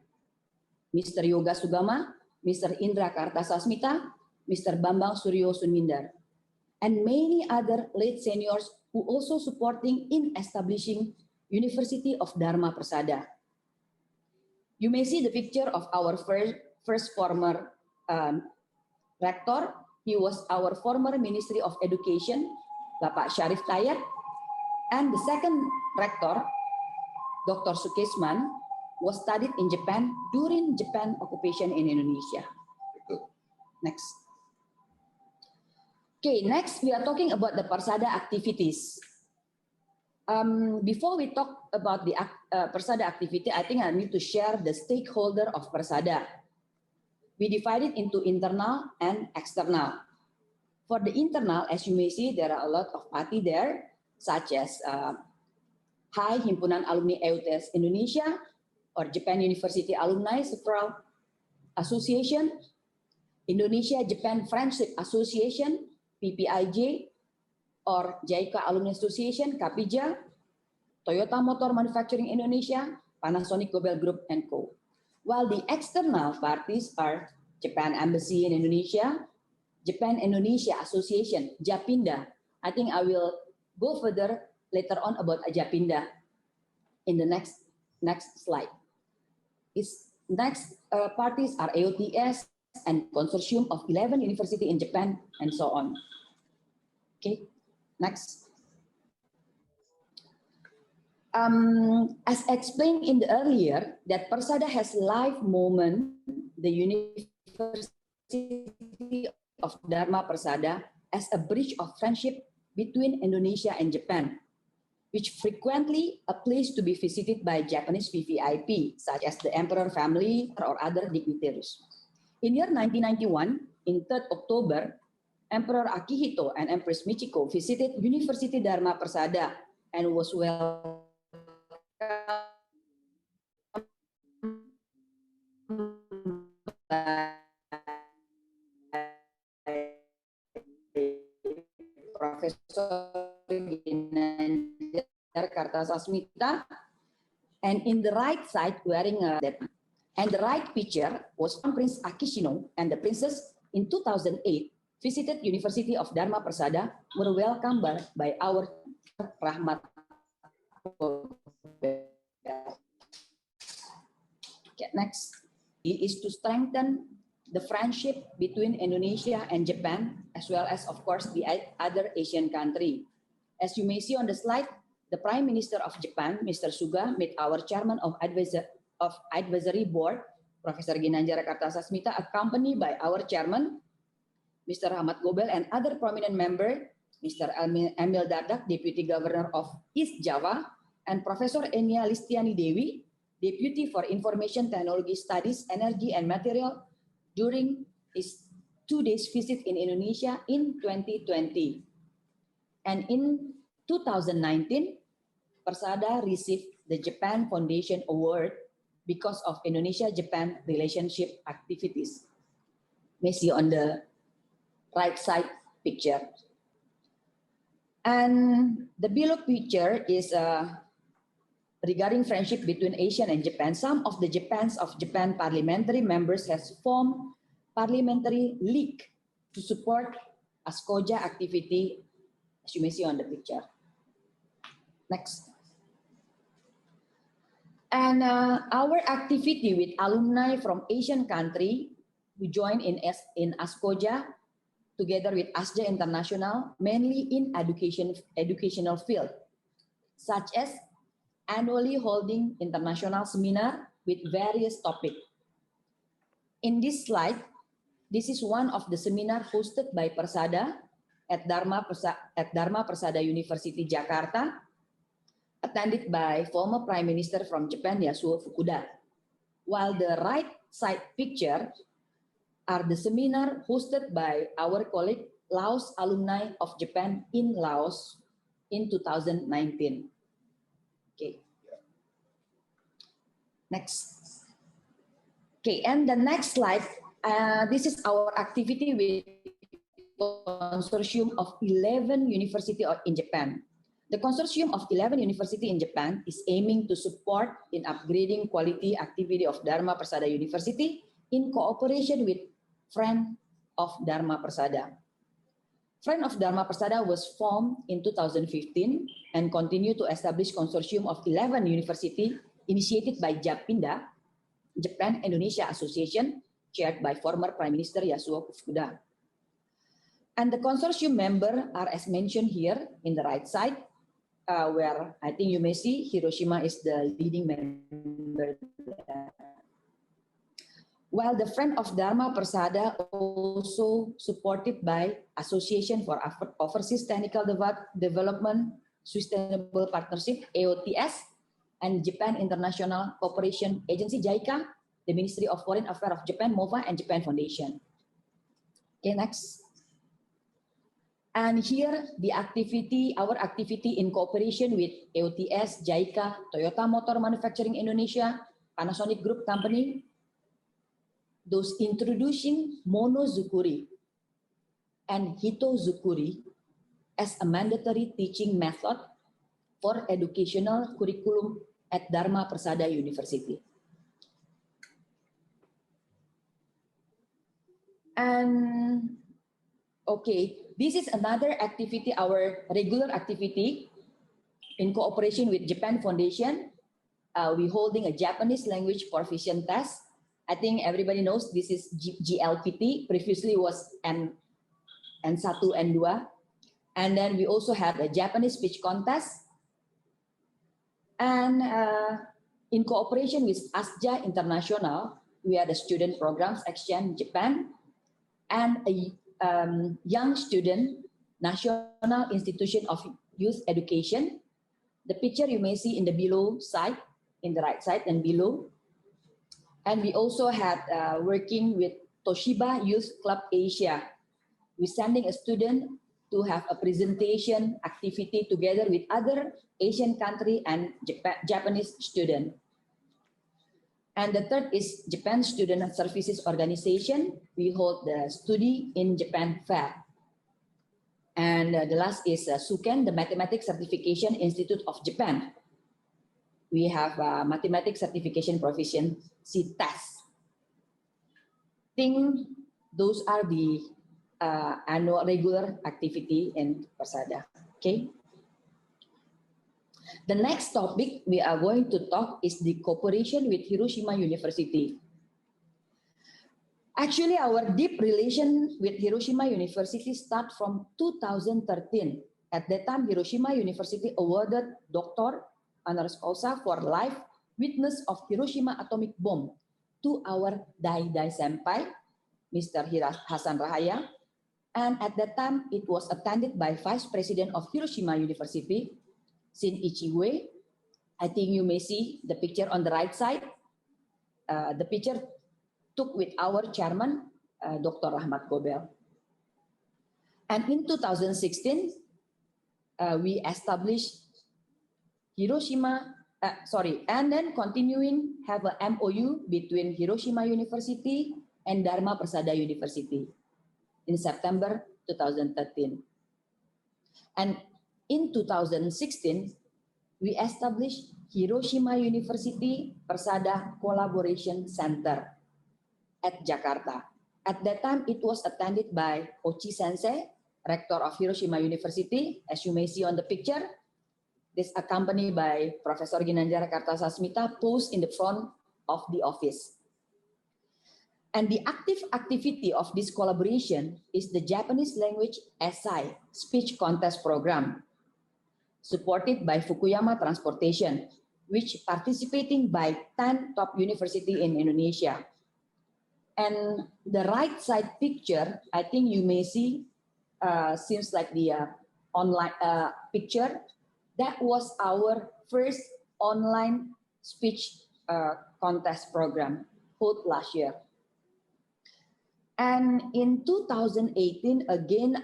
Mr. Yoga Sugama, Mr. Indra Kartasasmita, Mr. Bambang Suryo Sunmindar, and many other late seniors who also supporting in establishing University of Dharma Persada. You may see the picture of our first former rector. He was our former Ministry of Education, Bapak Syarif Tayat, and the second rector, Dr. Sukesman, was studied in Japan during Japan occupation in Indonesia. Next. Okay, next we are talking about the Persada activities. Before we talk about the Persada activity, I think I need to share the stakeholder of Persada. We divide it into internal and external. For the internal, as you may see, there are a lot of party there, such as HAI, Himpunan Alumni EUTS Indonesia, or Japan University Alumni Several Association, Indonesia-Japan Friendship Association, PPIJ, or JICA Alumni Association, KAPIJA, Toyota Motor Manufacturing Indonesia, Panasonic Gobel Group, and Co. While the external parties are Japan Embassy in Indonesia, Japan Indonesia Association, Japinda. I think I will go further later on about Japinda in the next slide. Next parties are AOTS and consortium of 11 universities in Japan, and so on. Okay, next. As explained in the earlier, that Persada has live moment, the University of Dharma Persada as a bridge of friendship between Indonesia and Japan, which frequently a place to be visited by Japanese VVIP, such as the Emperor family or other dignitaries. In year 1991, in 3rd October, Emperor Akihito and Empress Michiko visited University Dharma Persada and was welcomed by Professor Ginanjar Kartasasmita, and in the right side wearing that, and the right picture was Prince Akishino and the princess in 2008 visited University of Dharma Persada, were welcomed by our Rahmat. Okay, next is to strengthen the friendship between Indonesia and Japan, as well as, of course, the other Asian country. As you may see on the slide, the Prime Minister of Japan, Mr. Suga, met our Chairman of Advisory Board, Professor Ginanjar Kartasasmita, accompanied by our Chairman, Mr. Ahmad Gobel, and other prominent member, Mr. Emil Dardak, Deputy Governor of East Java, and Professor Enia Listiani Dewi, Deputy for Information Technology Studies, Energy and Material, during his 2 days visit in Indonesia in 2020. And in 2019, Persada received the Japan Foundation Award because of Indonesia-Japan relationship activities. You may see on the right side picture. And the below picture is regarding friendship between Asian and Japan. Some of the Japan parliamentary members has formed parliamentary league to support ASCOJA activity, as you may see on the picture. Next. And our activity with alumni from Asian country who join in ASCOJA together with ASJA International, mainly in educational field, such as annually holding international seminar with various topics. In this slide, this is one of the seminar hosted by Persada at Dharma Persada University, Jakarta, attended by former Prime Minister from Japan, Yasuo Fukuda. While the right side picture are the seminar hosted by our colleague Laos alumni of Japan in Laos in 2019. Okay. Next. Okay, and the next slide, this is our activity with consortium of 11 universities in Japan. The consortium of 11 universities in Japan is aiming to support in upgrading quality activity of Dharma Persada University in cooperation with Friend of Dharma Persada. Friend of Dharma Persada was formed in 2015 and continue to establish consortium of 11 universities initiated by JAPINDA, Japan Indonesia Association, chaired by former Prime Minister Yasuo Fukuda. And the consortium members are as mentioned here in the right side, where I think you may see Hiroshima is the leading member. While the Friend of Dharma Persada also supported by Association for Overseas Technical Development Sustainable Partnership, AOTS, and Japan International Cooperation Agency, JICA, the Ministry of Foreign Affairs of Japan, MOFA, and Japan Foundation. Okay, next. And here the activity, our activity in cooperation with AOTS, JICA, Toyota Motor Manufacturing Indonesia, Panasonic Group Company, those introducing monozukuri and hitozukuri as a mandatory teaching method for educational curriculum at Dharma Persada University. And okay, this is another activity, our regular activity in cooperation with Japan Foundation. We're holding a Japanese language proficiency test. I think everybody knows this is GLPT. Previously was N1, N2. And then we also had a Japanese speech contest. And in cooperation with ASJA International, we had a student programs exchange in Japan and a young student, National Institution of Youth Education. The picture you may see in the below side, in the right side and below. And we also had working with Toshiba Youth Club Asia. We're sending a student to have a presentation activity together with other Asian country and Japanese student. And the third is Japan Student Services Organization. We hold the Study in Japan Fair. And the last is SUKEN, the Mathematics Certification Institute of Japan. We have Mathematics Certification Proficiency Test. I think those are the annual regular activity in Persada. Okay. The next topic we are going to talk is the cooperation with Hiroshima University. Actually, our deep relation with Hiroshima University start from 2013. At that time, Hiroshima University awarded Dr. Honoris Causa for life witness of Hiroshima atomic bomb to our Dai Senpai, Mr. Hasan Rahaya. And at that time, it was attended by Vice President of Hiroshima University, Shin Ichiue. I think you may see the picture on the right side. The picture took with our chairman, Dr. Rahmat Gobel. And in 2016, we established and then continuing have a MOU between Hiroshima University and Dharma Persada University in September 2013. And in 2016, we established Hiroshima University Persada Collaboration Center at Jakarta. At that time, it was attended by Ochi Sensei, rector of Hiroshima University, as you may see on the picture. This accompanied by Professor Ginanjar Kartasasmita, posed in the front of the office. And the active activity of this collaboration is the Japanese language essay speech contest program, supported by Fukuyama Transportation, which participating by 10 top university in Indonesia. And the right side picture, I think you may see, seems like the online picture. That was our first online speech contest program held last year. And in 2018, again,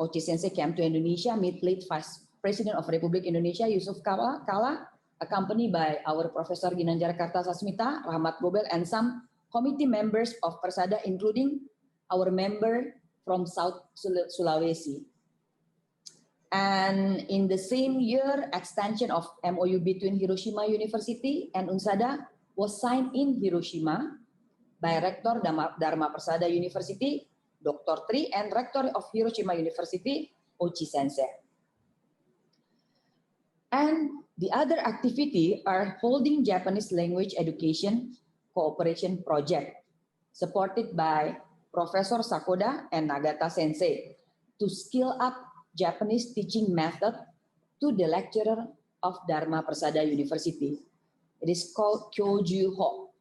Ochi Sensei came to Indonesia, meet late Vice President of Republik Indonesia, Yusuf Kala, accompanied by our Professor Ginanjar Kartasasmita, Rahmat Gobel, and some committee members of Persada, including our member from South Sulawesi. And in the same year, extension of MOU between Hiroshima University and Unsada was signed in Hiroshima by Rector Dharma Persada University, Dr. Tri, and Rector of Hiroshima University, Ochi Sensei. And the other activity are holding Japanese language education cooperation project, supported by Professor Sakoda and Nagata Sensei, to skill up Japanese teaching method to the lecturer of Dharma Persada University. It is called Kyoju Ho.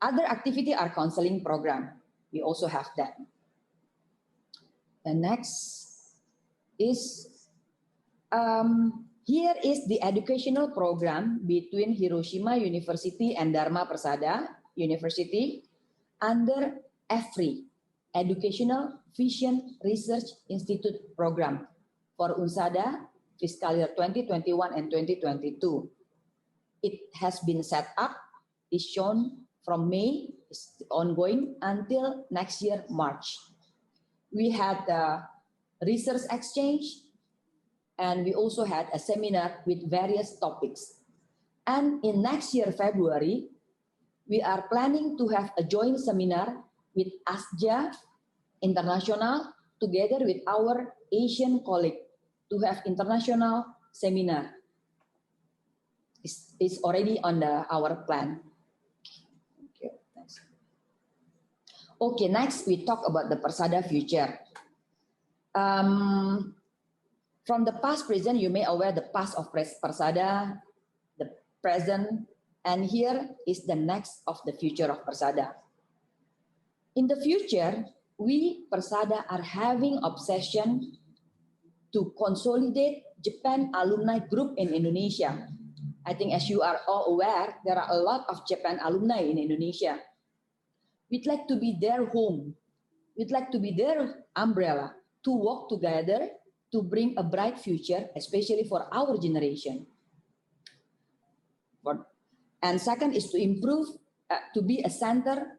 Other activity are counseling program. We also have that. The next is, here is the educational program between Hiroshima University and Dharma Persada University under EFRI, Educational Vision Research Institute Program for Unsada fiscal year 2021 and 2022. It has been set up, is shown from May, is ongoing until next year, March. We had the research exchange, and we also had a seminar with various topics. And in next year, February, we are planning to have a joint seminar with ASJA International together with our Asian colleague to have international seminar. It's already on our plan. Okay, thanks. Okay, next we talk about the Persada future. From the past, present, you may aware the past of Persada, the present, and here is the next of the future of Persada. In the future, we Persada are having obsession to consolidate Japan alumni group in Indonesia. I think as you are all aware, there are a lot of Japan alumni in Indonesia. We'd like to be their home. We'd like to be their umbrella to work together to bring a bright future, especially for our generation. And second is to improve, to be a center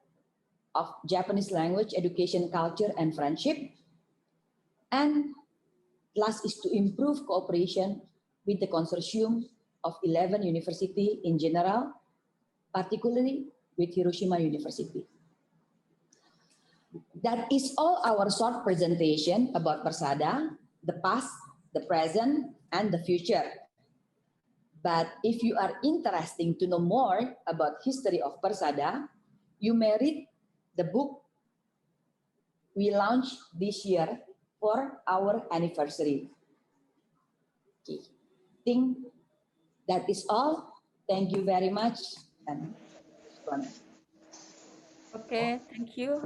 of Japanese language, education, culture, and friendship. And last is to improve cooperation with the consortium of 11 universities in general, particularly with Hiroshima University. That is all our short presentation about Persada, the past, the present, and the future. But if you are interested to know more about history of Persada, you may read the book we launched this year for our anniversary. Okay. I think that is all. Thank you very much. And okay, thank you,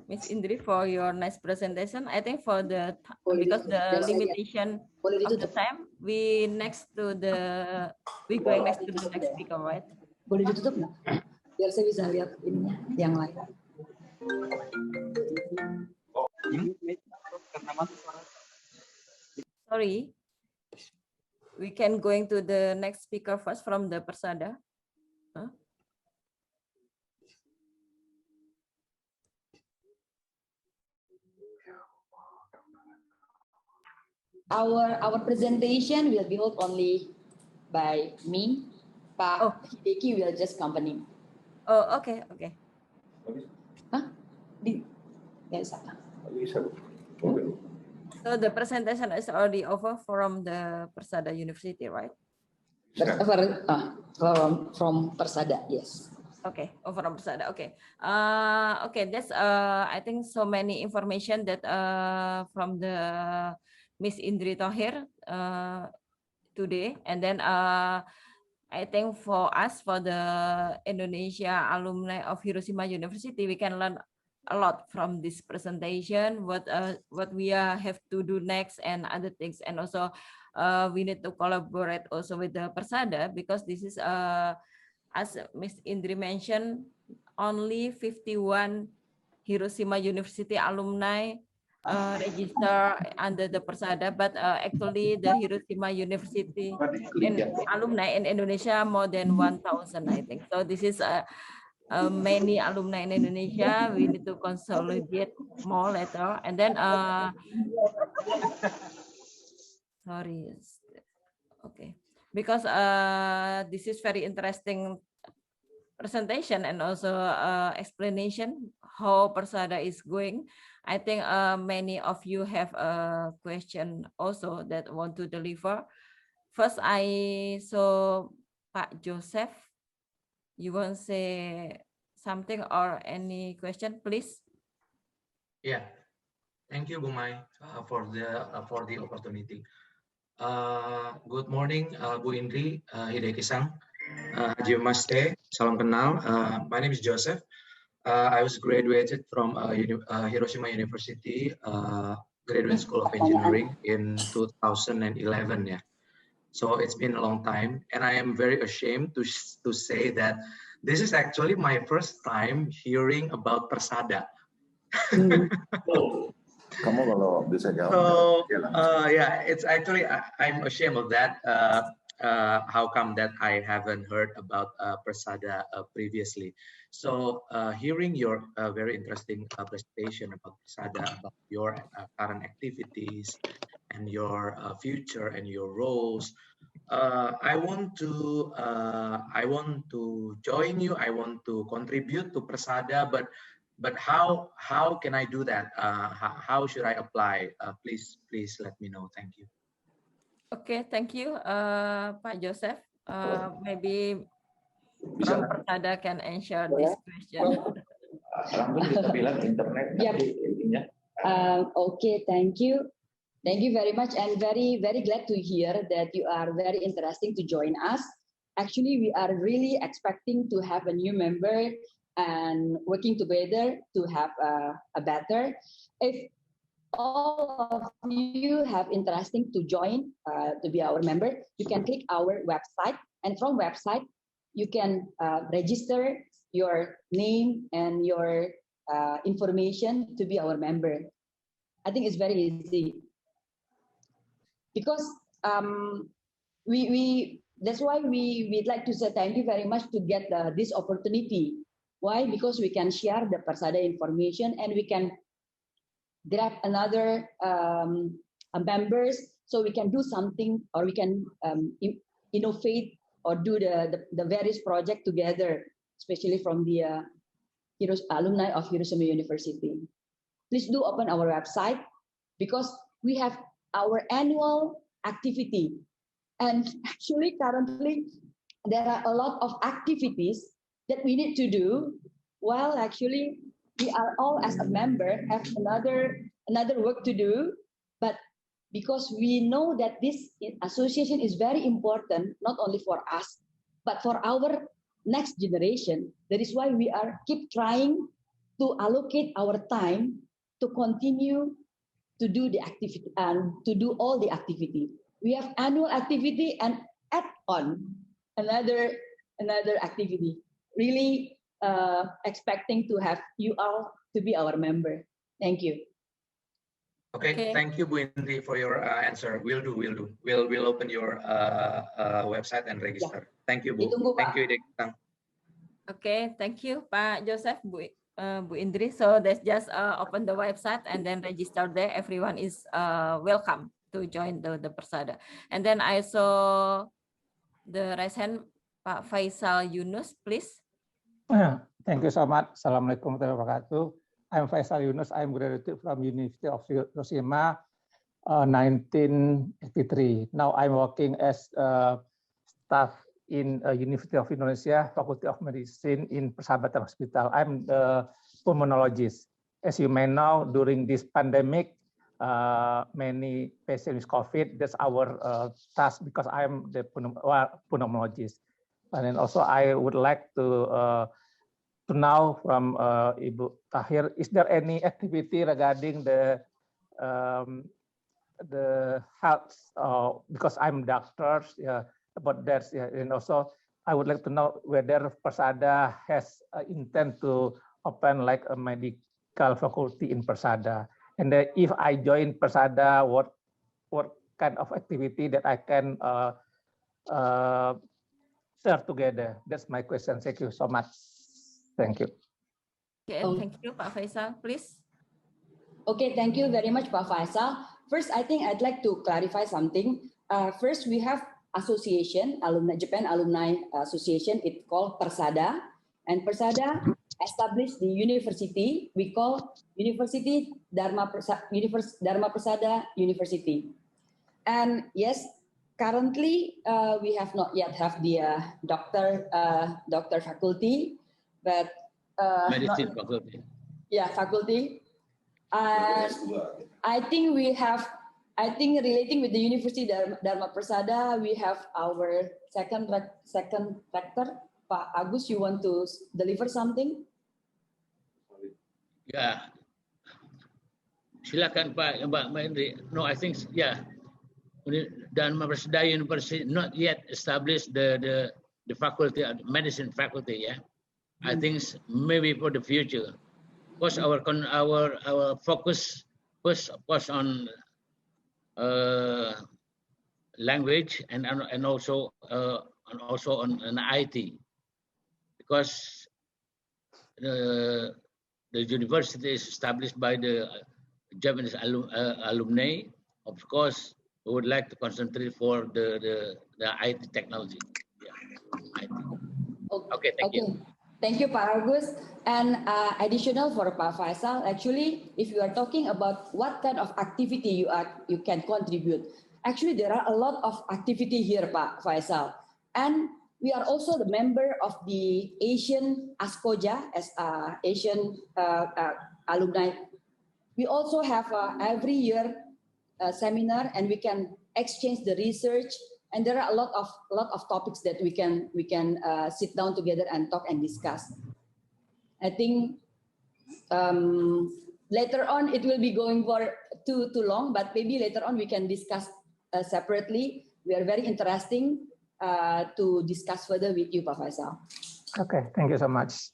Ms. Indri, for your nice presentation. I think for the because the limitation of the time, we going next to the next speaker, right? Boleh ditutup nggak? Biar saya bisa lihat ininya yang lain. Sorry, we can going to the next speaker first from the Persada. Huh? Our presentation will be held only by me. Pak Hideki will just accompany. Oh, okay, okay. Hah? Yes. So the presentation is already over from the Persada University, right? From Persada, yes. Okay, over from Persada. Okay. Okay, that's I think so many information that from the Miss Indri Thohir today, and then I think for us, for the Indonesia alumni of Hiroshima University, we can learn a lot from this presentation, what we have to do next and other things. And also we need to collaborate also with the Persada, because this is, as Ms. Indri mentioned, only 51 Hiroshima University alumni register under the Persada, but actually the Hiroshima University alumni in Indonesia more than 1,000, I think. So this is many alumni in Indonesia. We need to consolidate more later. And then, sorry, okay, because this is very interesting presentation and also explanation how Persada is going. I think many of you have a question also that want to deliver. First, I saw Pak Joseph. You want to say something or any question, please? Yeah, thank you, Bu Mai, for the opportunity. Good morning, Bu Indri, Hideki-san, Haji Maste, salam kenal. My name is Joseph. I was graduated from Hiroshima University, Graduate School of Engineering in 2011. Yeah, so it's been a long time, and I am very ashamed to say that this is actually my first time hearing about Persada. Kamu kalau bisa jawab. So yeah, it's actually I'm ashamed of that. How come that I haven't heard about Persada previously? So hearing your very interesting presentation about Persada, about your current activities and your future and your roles, I want to join you. I want to contribute to Persada, but how can I do that? How should I apply? Please let me know. Thank you. Okay, thank you, Pak Joseph. Maybe from Persada can answer this question. Langsung kita bilang internet. Okay, thank you. Thank you very much, and very glad to hear that you are very interesting to join us. Actually, we are really expecting to have a new member and working together to have a better. If all of you have interesting to join to be our member, you can click our website, and from website you can register your name and your information to be our member. I think it's very easy because that's why we'd like to say thank you very much to get this opportunity. Why? Because we can share the Persada information and we can grab another members, so we can do something, or we can innovate or do the various project together, especially from the alumni of Hiroshima University. Please do open our website because we have our annual activity, and actually currently there are a lot of activities that we need to do, while actually we are all as a member have another work to do. But because we know that this association is very important, not only for us, but for our next generation, that is why we are keep trying to allocate our time to continue to do the activity and to do all the activity. We have annual activity and add on another activity. Really expecting to have you all to be our member. Thank you. Okay. Thank you, Bu Indri, for your answer. We'll do. We'll open your website and register. Yeah. Thank you, Bu. Thank you, Hideki-san. Okay, thank you, Pak Joseph, Bu Indri. So let's just open the website and then register there. Everyone is welcome to join the Persada. And then I saw the raise hand, Pak Faisal Yunus, please. Thank you so much. Assalamualaikum warahmatullahi wabarakatuh. I'm Faisal Yunus. I'm graduated from University of Hiroshima, 1983. Now I'm working as staff in University of Indonesia, Faculty of Medicine in Persahabatan Hospital. I'm the pulmonologist. As you may know, during this pandemic, many patients with COVID. That's our task because I'm the pulmonologist. And then also I would like to know from Ibu Tahir, is there any activity regarding the health? Because I'm doctor, about that, and also I would like to know whether Persada has intent to open like a medical faculty in Persada, and if I join Persada, what kind of activity that I can share together? That's my question. Thank you so much. Thank you. Okay, thank you, Pak Faisal, please. Okay, thank you very much, Pak Faisal. First, I think I'd like to clarify something. First, we have association, Japan Alumni Association. It's called Persada, and Persada established the university. We call University Dharma Persada University. And yes, currently we have not yet have the doctor faculty, but medicine faculty. Yeah, faculty. I think we have. I think relating with the University Dharma Persada, we have our second rector, Pak Agus. You want to deliver something? Yeah. Silakan Pak Indri. No, I think yeah. Dharma Persada University not yet established the faculty, medicine faculty. Yeah, I think maybe for the future. Because our focus was on language and also on IT, because the university is established by the Japanese alumni. Of course, we would like to concentrate for the IT technology. Yeah, IT. Okay, thank you. Thank you, Pak Agus. And additional for Pak Faisal, actually, if you are talking about what kind of activity you can contribute, actually there are a lot of activity here, Pak Faisal. And we are also the member of the Asian ASCOJA, as Asian alumni. We also have every year a seminar, and we can exchange the research. And there are a lot of topics that we can sit down together and talk and discuss. I think later on it will be going for too long, but maybe later on we can discuss separately. We are very interesting to discuss further with you, Pak Faisal. Okay, thank you so much.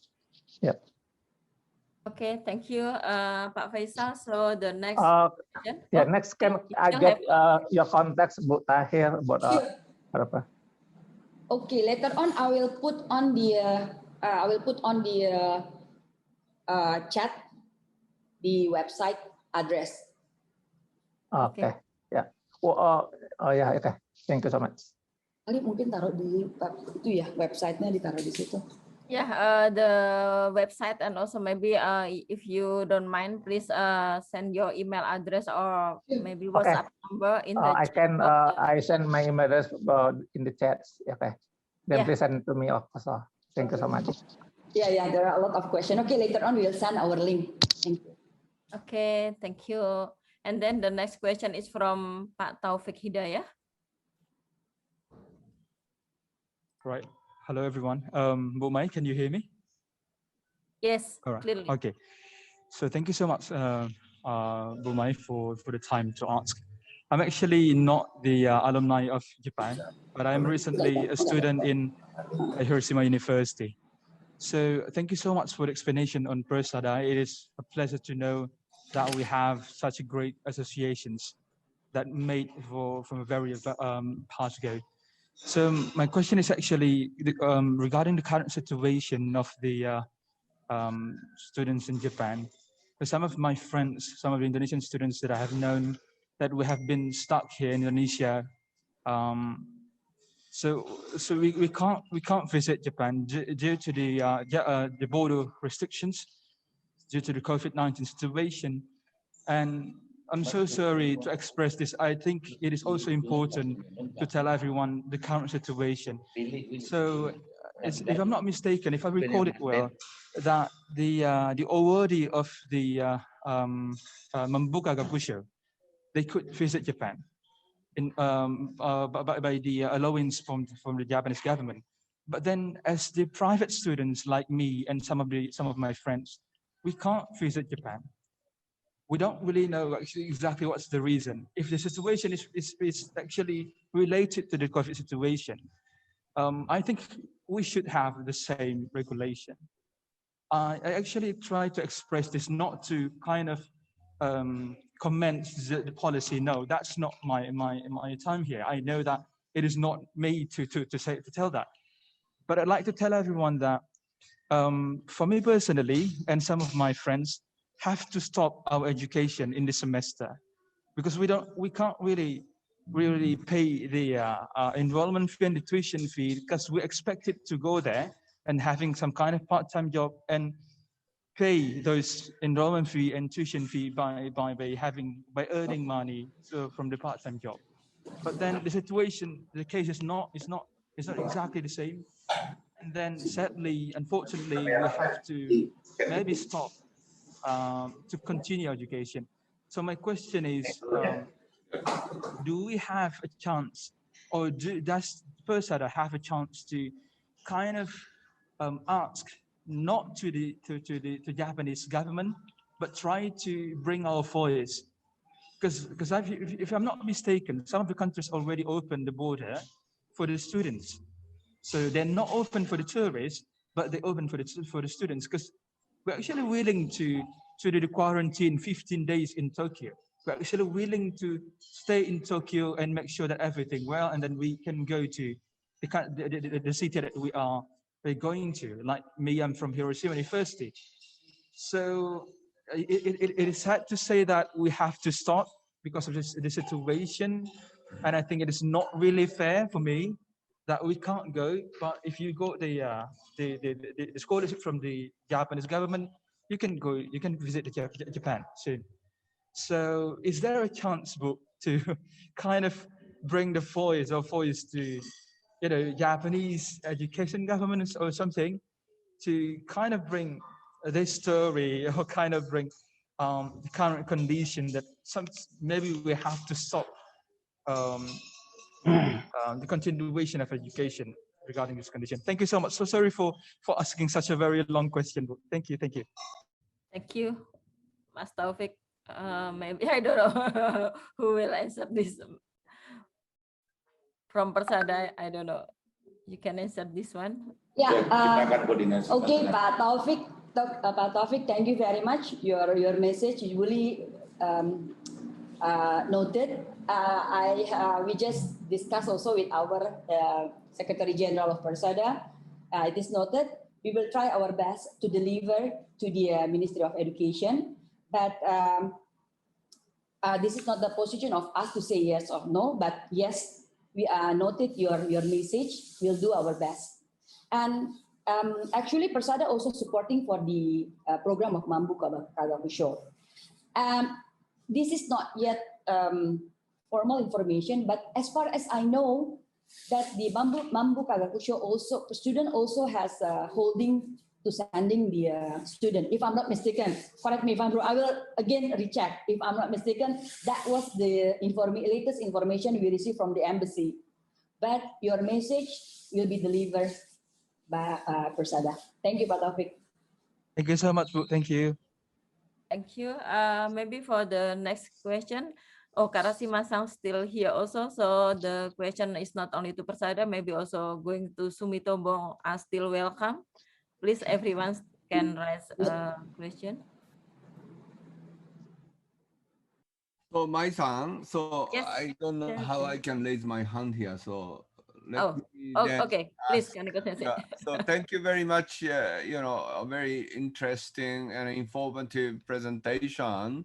Yeah. Okay, thank you, Pak Faisal. So the next question. Yeah, next can I get your contacts, Bu Tahir, about apa? Okay, later on I will put on the chat the website address. Okay, yeah. Oh yeah, okay. Thank you so much. Ali mungkin taruh di itu ya, websitenya ditaruh di situ. Yeah, the website, and also maybe if you don't mind, please send your email address or maybe WhatsApp number in the chat. I send my email address in the chat. Okay, then please send to me also. Thank you so much. Yeah, there are a lot of questions. Okay, later on we'll send our link. Thank you. Okay, thank you. And then the next question is from Pak Taufik Hidayah. Right. Hello, everyone. Bu Mai, can you hear me? Yes, all right. Clearly. Okay. So thank you so much, Bu Mai, for the time to ask. I'm actually not the alumni of Japan, but I'm recently a student in Hiroshima University. So thank you so much for the explanation on Persada. It is a pleasure to know that we have such a great associations that made from a very past ago. So my question is actually regarding the current situation of the students in Japan. For some of my friends, some of the Indonesian students that I have known, that we have been stuck here in Indonesia. So we can't visit Japan due to the border restrictions, due to the COVID-19 situation. And I'm so sorry to express this. I think it is also important to tell everyone the current situation. So, if I'm not mistaken, if I recall it well, that the awardee of the Membuka Gabusho, they could visit Japan by the allowance from the Japanese government. But then, as the private students like me and some of my friends, we can't visit Japan. We don't really know actually exactly what's the reason. If the situation is actually related to the COVID situation, I think we should have the same regulation. I actually try to express this not to kind of comment the policy. No, that's not my time here. I know that it is not me to tell that. But I'd like to tell everyone that for me personally, and some of my friends have to stop our education in this semester because we can't really pay the enrollment fee and the tuition fee because we expected to go there and having some kind of part-time job and pay those enrollment fee and tuition fee by earning money from the part-time job. But then the case is not exactly the same. And then sadly, unfortunately, we have to maybe stop to continue education. So my question is, do we have a chance, or does Persada have a chance to kind of ask not to the Japanese government, but try to bring our voice? Because if I'm not mistaken, some of the countries already opened the border for the students. So they're not open for the tourists, but they open for the students, because we're actually willing to do the quarantine 15 days in Tokyo. We're actually willing to stay in Tokyo and make sure that everything well, and then we can go to the city that we're going to. Like me, I'm from Hiroshima University. So it is sad to say that we have to stop because of the situation, and I think it is not really fair for me that we can't go. But if you got the scholarship from the Japanese government, you can go. You can visit Japan soon. So is there a chance, book, to kind of bring the voice to Japanese education governments or something, to kind of bring this story, or kind of bring the current condition that maybe we have to stop the continuation of education regarding this condition. Thank you so much. So sorry for asking such a very long question. Thank you. Thank you, Mas Taufik. Maybe I don't know who will answer this from Persada. I don't know. You can answer this one. Yeah. Okay, Pak Taufik, thank you very much. Your message is really noted. We just discussed also with our Secretary General of Persada. It is noted. We will try our best to deliver to the Ministry of Education, but this is not the position of us to say yes or no. But yes, we noted your message. We'll do our best. And actually, Persada also supporting for the program of Mambu Kagakusho. This is not yet formal information, but as far as I know, that the Mambu Kagakusho also student also has holding to sending the student. If I'm not mistaken, correct me if I'm wrong. I will again recheck. If I'm not mistaken, that was the latest information we received from the embassy. But your message will be delivered by Persada. Thank you, Pak Taufik. Thank you so much, Bu. Thank you. Thank you. Maybe for the next question. Oh, Karashima-san still here also. So the question is not only to Persada, maybe also going to Sumitomo are still welcome. Please, everyone can raise a question. So Mai-san, yes. I don't know how I can raise my hand here. So okay. Please, Kaneko-sensei. Yeah. So thank you very much. A very interesting and informative presentation.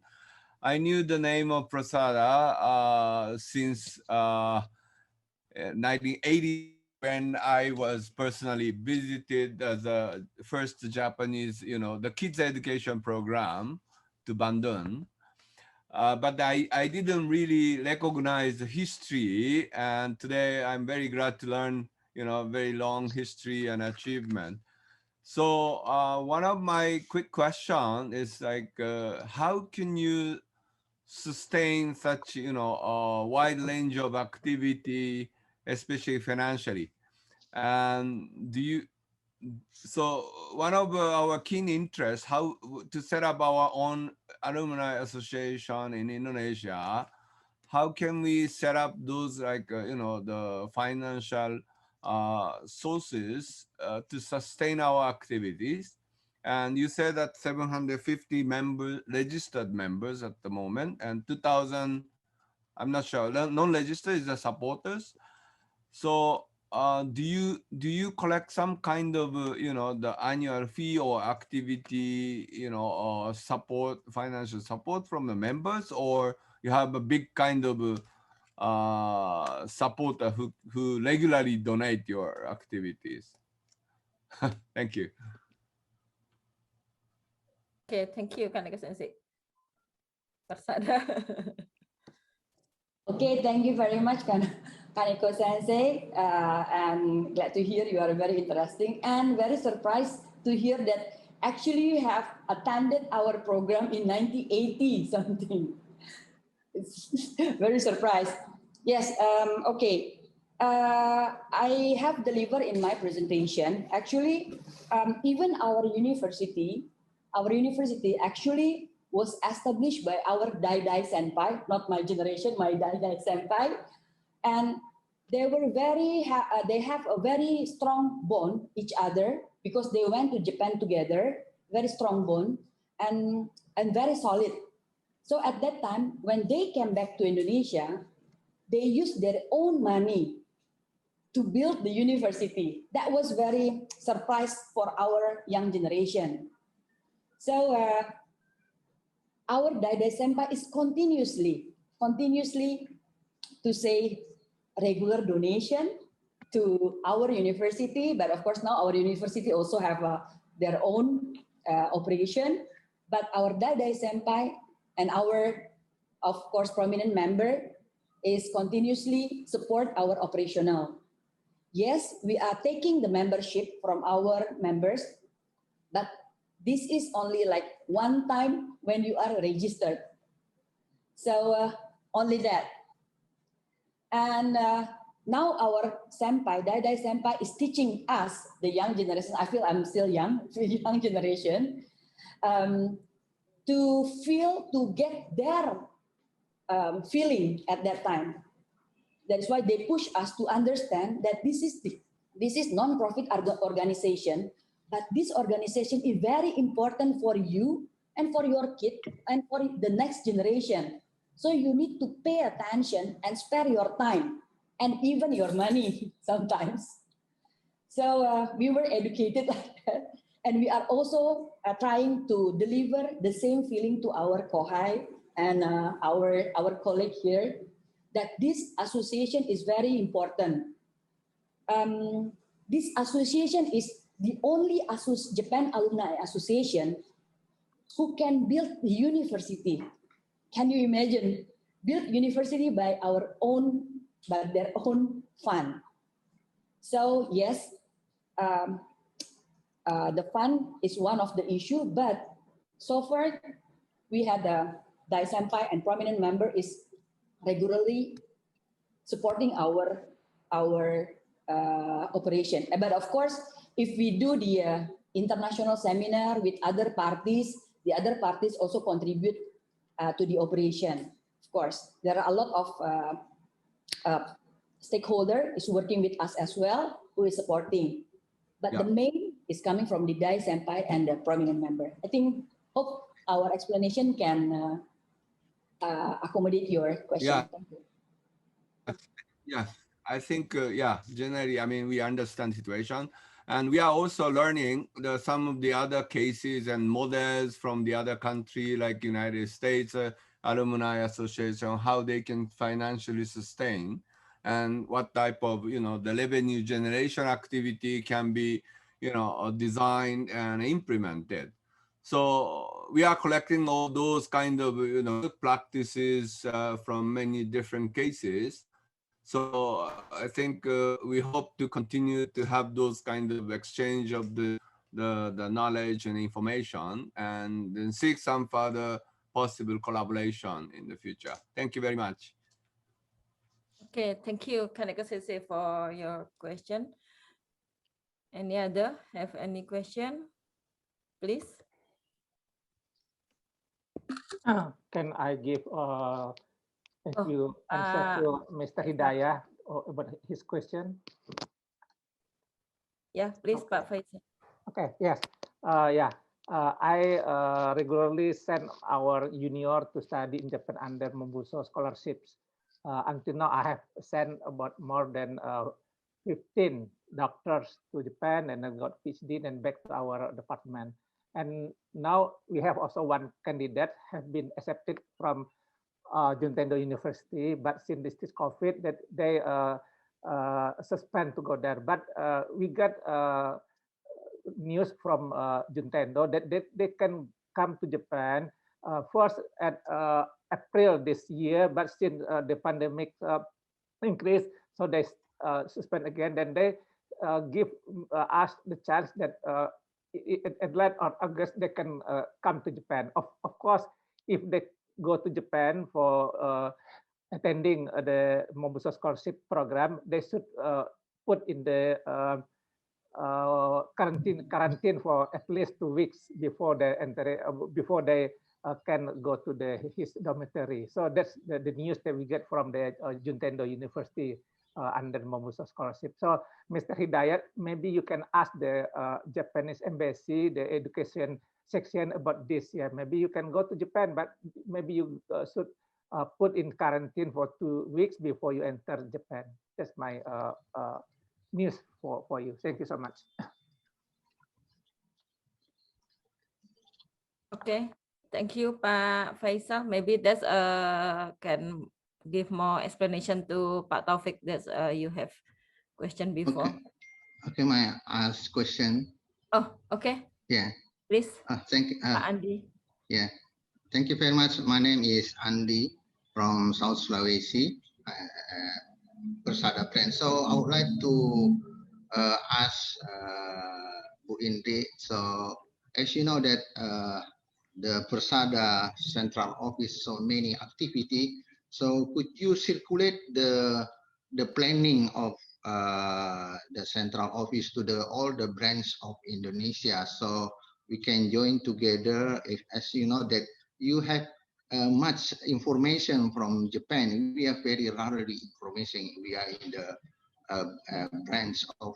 I knew the name of Persada since 1980, when I was personally visited as the first Japanese, the kids education program to Bandung. But I didn't really recognize the history, and today I'm very glad to learn, very long history and achievement. So one of my quick question is like, how can you sustain such, a wide range of activity, especially financially? And so one of our keen interests, how to set up our own alumni association in Indonesia. How can we set up those, like, the financial sources to sustain our activities? And you said that 750 registered members at the moment, and 2,000, I'm not sure, non-registered is the supporters. So do you collect some kind of the annual fee or activity or financial support from the members, or you have a big kind of supporter who regularly donate your activities? Thank you. Okay, thank you, Kaneko Sensei. Persada. Okay, thank you very much, Kaneko Sensei. I'm glad to hear you are very interesting and very surprised to hear that actually you have attended our program in 1980 something. It's very surprised. Yes, okay. I have delivered in my presentation. Actually, even our university actually was established by our Dai Senpai, not my generation, my Dai Senpai, and they were they have a very strong bond each other because they went to Japan together, very strong bond and very solid. So at that time, when they came back to Indonesia, they used their own money to build the university. That was very surprise for our young generation. So our Dai Senpai is continuously to say regular donation to our university, but of course now our university also have their own operation. But our Dai Senpai and our, of course, prominent member is continuously support our operational. Yes, we are taking the membership from our members, but this is only like one time when you are registered. So only that. And now our senpai, Dai Senpai, is teaching us, the young generation. I feel I'm still young, the young generation, to get their feeling at that time. That's why they push us to understand that this is non-profit organization, but this organization is very important for you and for your kid and for the next generation. So you need to pay attention and spare your time and even your money sometimes. So we were educated like that. And we are also trying to deliver the same feeling to our kohai and our colleague here, that this association is very important. This association is the only Japan Alumni Association who can build the university. Can you imagine? Build university by their own fund. So yes, the fund is one of the issue, but so far we had a Dai Senpai and prominent member is regularly supporting our operation. But of course, if we do the international seminar with other parties, the other parties also contribute to the operation. Of course, there are a lot of stakeholder is working with us as well, who is supporting. But the main is coming from the Dai Senpai and the prominent member. I think, hope our explanation can accommodate your question. Yeah. Thank you. Yeah, I think, generally, I mean, we understand situation. And we are also learning some of the other cases and models from the other country, like United States Alumni Association, how they can financially sustain and what type of, the revenue generation activity can be, designed and implemented. So we are collecting all those kind of, practices from many different cases. So I think we hope to continue to have those kind of exchange of the knowledge and information, and then seek some further possible collaboration in the future. Thank you very much. Okay, thank you, Kaneko Sensei, for your question. Any other have any question, please? Can I give a few answer to Mr. Hidayah about his question? Yeah, please, Pak Faisal. Okay, yes. I regularly send our junior to study in Japan under Membuso scholarships. Until now, I have sent about more than 15 doctors to Japan and then got PhD and back to our department. And now we have also one candidate have been accepted from Juntendo University, but since this COVID, that they suspend to go there. But we got news from Juntendo that they can come to Japan first at April this year, but since the pandemic increased, so they suspend again. Then they give us the chance that at late or August they can come to Japan. Of course, if they go to Japan for attending the Mobuso Scholarship Program, they should put in the quarantine for at least 2 weeks before they enter, before they can go to his dormitory. So that's the news that we get from the Juntendo University under Mobuso Scholarship. So Mr. Hidayat, maybe you can ask the Japanese embassy, the education section about this. Yeah, maybe you can go to Japan, but maybe you should put in quarantine for 2 weeks before you enter Japan. That's my news for you. Thank you so much. Okay, thank you, Pak Faisal. Maybe that's can give more explanation to Pak Taufik that you have question before. Okay, my ask question. Oh, okay. Yeah. Please. Thank you. Pak Andi. Yeah. Thank you very much. My name is Andi from South Sulawesi, Persada Brand. So I would like to ask Bu Indri. So as you know that the Persada Central Office so many activity. So could you circulate the planning of the Central Office to all the branches of Indonesia, so we can join together? As you know that you have much information from Japan. We have very rarely information. We are in the branch of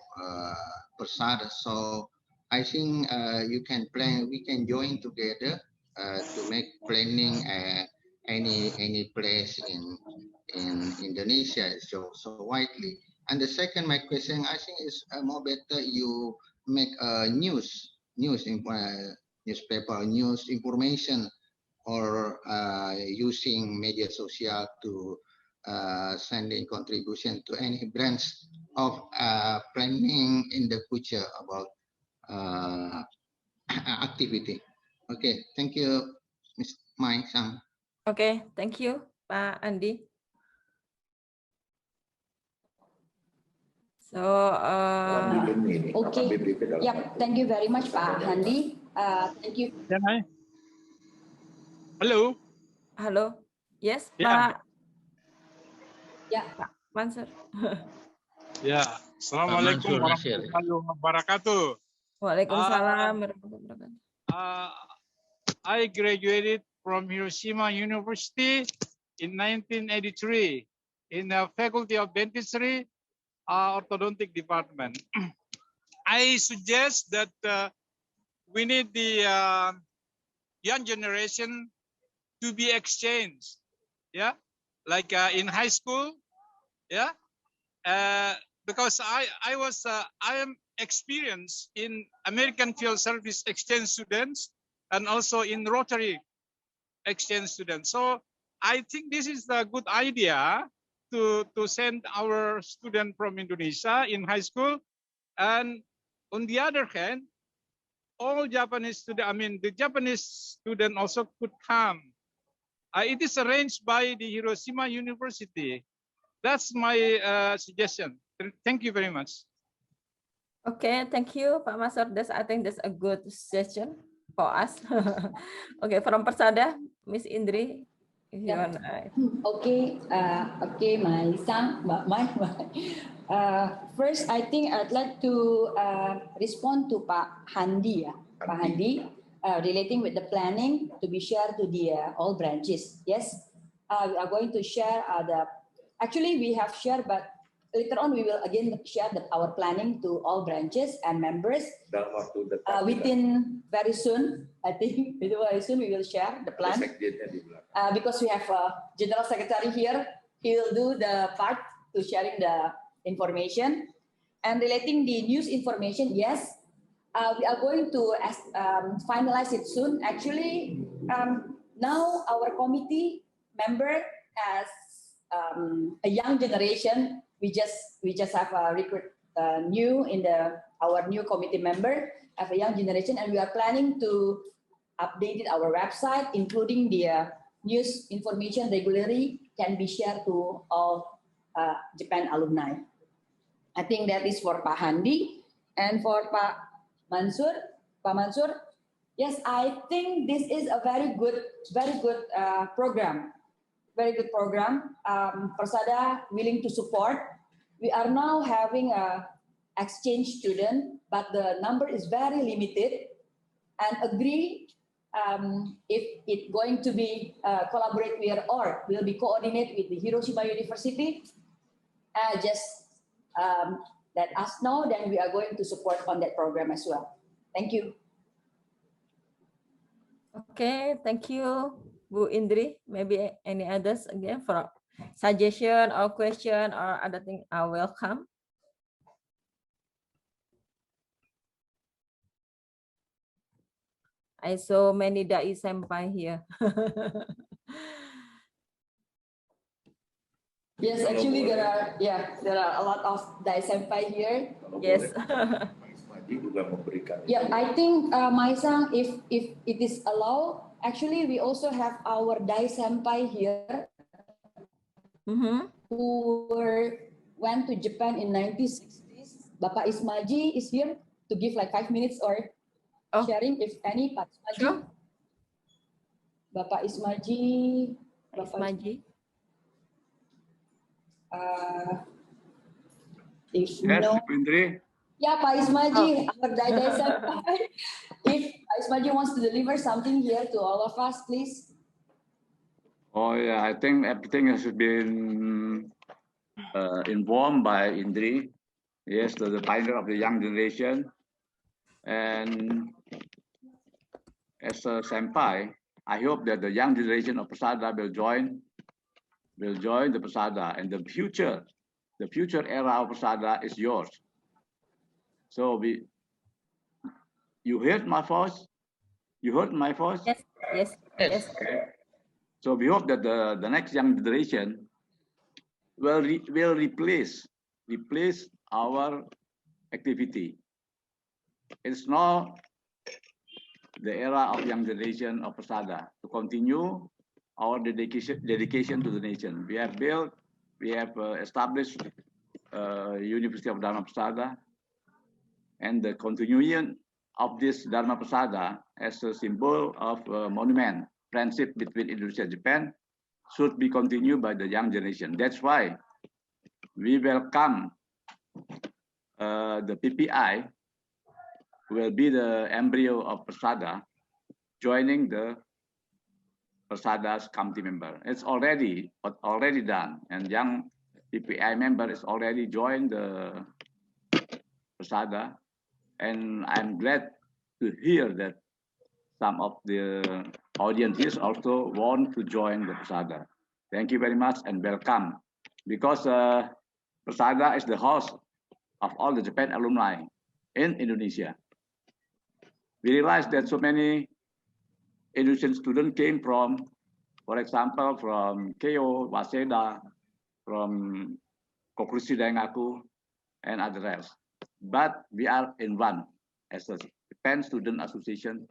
Persada, so I think you can plan. We can join together to make planning any place in Indonesia so widely. And the second, my question, I think is more better you make newspaper news information, or using media social to sending contribution to any branch of planning in the future about activity. Okay, thank you, Ms. Mai Sang. Okay, thank you, Pak Andi. So, okay. Yep, thank you very much, Pak Andi. Thank you. Hello. Hello. Yes, Yeah. Pak. Ya. Pak Mansur. Ya. Assalamualaikum warahmatullahi wabarakatuh. Waalaikumsalam warahmatullahi wabarakatuh. I graduated from Hiroshima University in 1983 in the Faculty of Dentistry, Orthodontic Department. I suggest that we need the young generation to be exchanged, yeah, like in high school, yeah, because I am experienced in American Field Service exchange students and also in Rotary exchange students. So I think this is a good idea to send our student from Indonesia in high school. And on the other hand, all Japanese students, I mean, the Japanese student also could come. It is arranged by the Hiroshima University. That's my suggestion. Thank you very much. Okay, thank you, Pak Masur. I think that's a good suggestion for us. Okay, from Persada, Miss Indri, if you want. Okay, okay, my son, Mbak Mai. First, I think I'd like to respond to Pak Handi, Pak Handi, relating with the planning to be shared to the all branches. Yes, we are going to share actually we have shared, but later on we will again share our planning to all branches and members. Within very soon, I think very soon we will share the plan. Because we have a general secretary here, he will do the part to sharing the information. And relating the news information, yes, we are going to finalize it soon. Actually, now our committee member has a young generation. We just have a recruit new in our new committee member have a young generation, and we are planning to update our website, including the news information regularly can be shared to all Japan alumni. I think that is for Pak Handi. And for Pak Mansur, yes, I think this is a very good program. Very good program. Persada willing to support. We are now having a exchange student, but the number is very limited. And agree if it's going to be collaborate with or will be coordinate with the Hiroshima University. Just let us know, then we are going to support on that program as well. Thank you. Okay, thank you, Bu Indri. Maybe any others again for suggestion or question or other thing are welcome. I saw many Dai Senpai here. Yes, actually there are a lot of Dai Senpai here. Yes. Yeah, I think Maisang, if it is allowed, actually we also have our Dai Senpai here who went to Japan in 1960s. Bapak Ismaji is here to give like 5 minutes or sharing if any. Pak Ismaji. Sure. Bapak Ismaji. If yes, no, Indri. yeah, Pak Ismaji, our Dai Senpai. If Pak Ismaji wants to deliver something here to all of us, please. Oh yeah, I think everything has been informed by Indri. Yes, the pioneer of the young generation. And as a senpai, I hope that the young generation of Persada will join the Persada, and the future era of Persada is yours. So you heard my voice? You heard my voice? Yes. Okay. So we hope that the next young generation will replace our activity. It's now the era of young generation of Persada to continue our dedication to the nation. We have established University of Dharma Persada, and the continuation of this Dharma Persada as a symbol of monument friendship between Indonesia and Japan should be continued by the young generation. That's why we welcome the PPI will be the embryo of Persada joining the Persada's committee member. It's already done, and young PPI member is already joined the Persada, and I'm glad to hear that some of the audiences also want to join the Persada. Thank you very much and welcome, because Persada is the host of all the Japan alumni in Indonesia. We realized that so many Indonesian students came from, for example, from Keio, Waseda, from Kokushi Daingaku, and others. But we are in one as a Japan Student Association,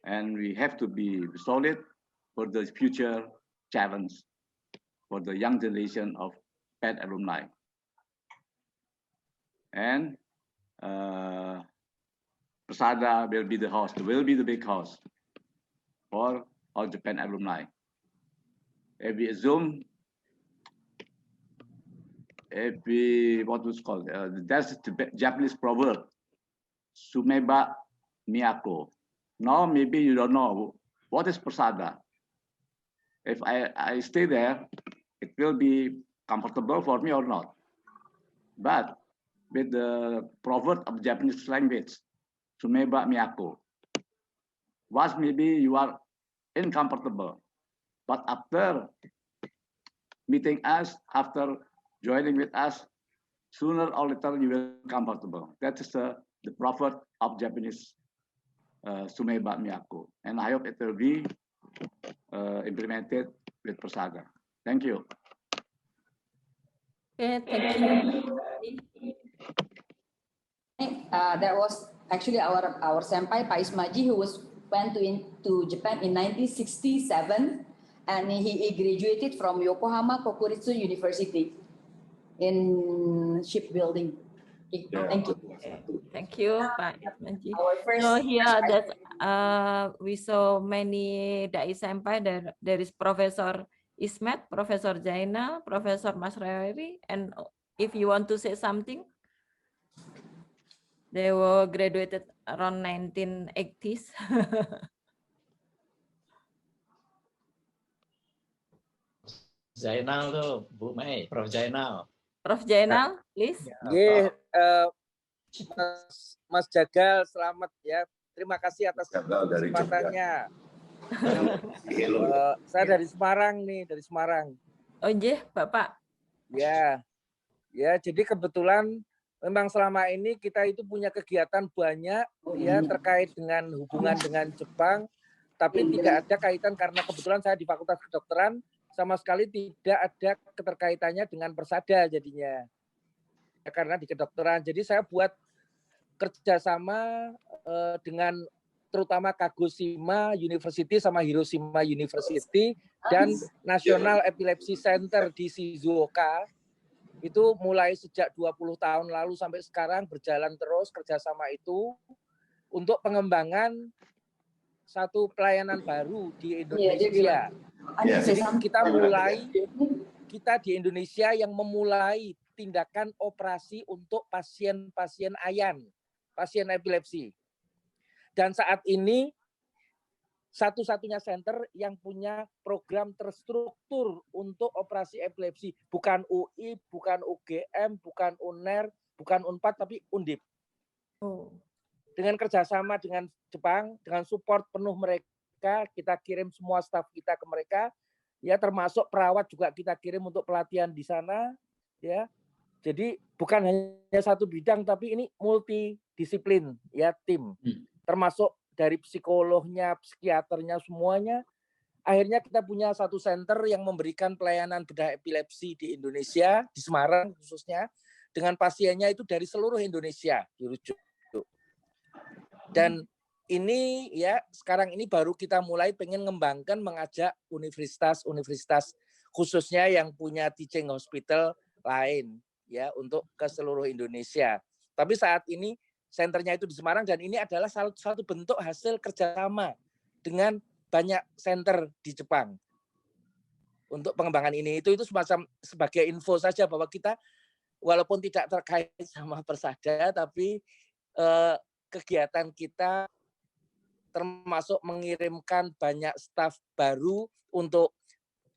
and we have to be solid for the future challenge for the young generation of Japan alumni. And Persada will be the host, will be the big host for all Japan alumni. If we assume, what was called, that's the Japanese proverb, Sumeba Miyako. Now maybe you don't know what is Persada. If I stay there, it will be comfortable for me or not. But with the proverb of Japanese language, Sumeba Miyako, once maybe you are uncomfortable, but after meeting us, after joining with us, sooner or later you will comfortable. That is the proverb of Japanese Sume Bakmi Aku. And I hope it will be implemented with Persada. Thank you. Okay, thank you. That was actually our senpai Pak Ismaji, who went to Japan in 1967, and he graduated from Yokohama Kokuritsu University in shipbuilding. Okay, thank you. Thank you, Pak Ismaji. Our first, So here that we saw many Dai Senpai. There is Professor Ismet, Professor Jainal, Professor Mas Rawi, and if you want to say something, they were graduated around 1980s. Zainal tuh, Bu Mei, Prof. Zainal. Prof. Jainal, please. Yeah, Mas Jagal, selamat ya. Terima kasih atas kesempatannya. Saya dari Semarang nih, dari Semarang. Oh iya, Bapak. Ya, ya. Jadi kebetulan memang selama ini kita itu punya kegiatan banyak ya terkait dengan hubungan dengan Jepang, tapi tidak ada kaitan karena kebetulan saya di Fakultas Kedokteran sama sekali tidak ada keterkaitannya dengan Persada jadinya. Ya, karena di kedokteran. Jadi saya buat kerjasama dengan terutama Kagoshima University sama Hiroshima University dan National Epilepsy Center di Shizuoka. Itu mulai sejak 20 tahun lalu sampai sekarang berjalan terus kerjasama itu untuk pengembangan satu pelayanan baru di Indonesia. Jadi kita di Indonesia yang memulai tindakan operasi untuk pasien-pasien AYAN, pasien epilepsi. Dan saat ini satu-satunya center yang punya program terstruktur untuk operasi epilepsi. Bukan UI, bukan UGM, bukan UNER, bukan UNPAD, tapi Undip. Dengan kerjasama dengan Jepang, dengan support penuh mereka, kita kirim semua staf kita ke mereka, ya termasuk perawat juga kita kirim untuk pelatihan di sana, ya. Jadi bukan hanya satu bidang, tapi ini multidisiplin, ya tim. Termasuk dari psikolognya, psikiaternya, semuanya. Akhirnya kita punya satu center yang memberikan pelayanan bedah epilepsi di Indonesia, di Semarang khususnya, dengan pasiennya itu dari seluruh Indonesia dirujuk. Dan ini ya sekarang ini baru kita mulai pengen ngembangkan, mengajak universitas-universitas khususnya yang punya teaching hospital lain ya untuk ke seluruh Indonesia. Tapi saat ini senternya itu di Semarang dan ini adalah salah satu bentuk hasil kerjasama dengan banyak center di Jepang untuk pengembangan ini. Itu semacam sebagai info saja bahwa kita walaupun tidak terkait sama Persada, tapi kegiatan kita termasuk mengirimkan banyak staf baru untuk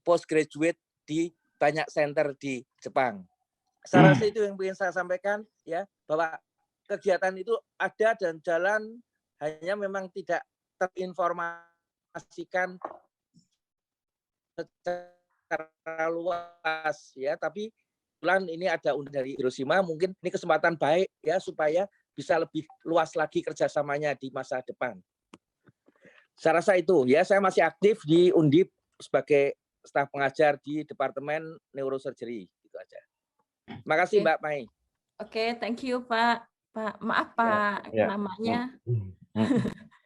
postgraduate di banyak center di Jepang. Saya rasa itu yang ingin saya sampaikan ya, bahwa kegiatan itu ada dan jalan, hanya memang tidak terinformasikan secara luas ya, tapi kebetulan ini ada undang dari Hiroshima, mungkin ini kesempatan baik ya supaya bisa lebih luas lagi kerjasamanya di masa depan. Saya rasa itu ya, saya masih aktif di Undip sebagai staf pengajar di Departemen Neurosurgery, gitu aja. Terima kasih Mbak Mai. Oke, thank you Pak. Pak, maaf Pak, namanya.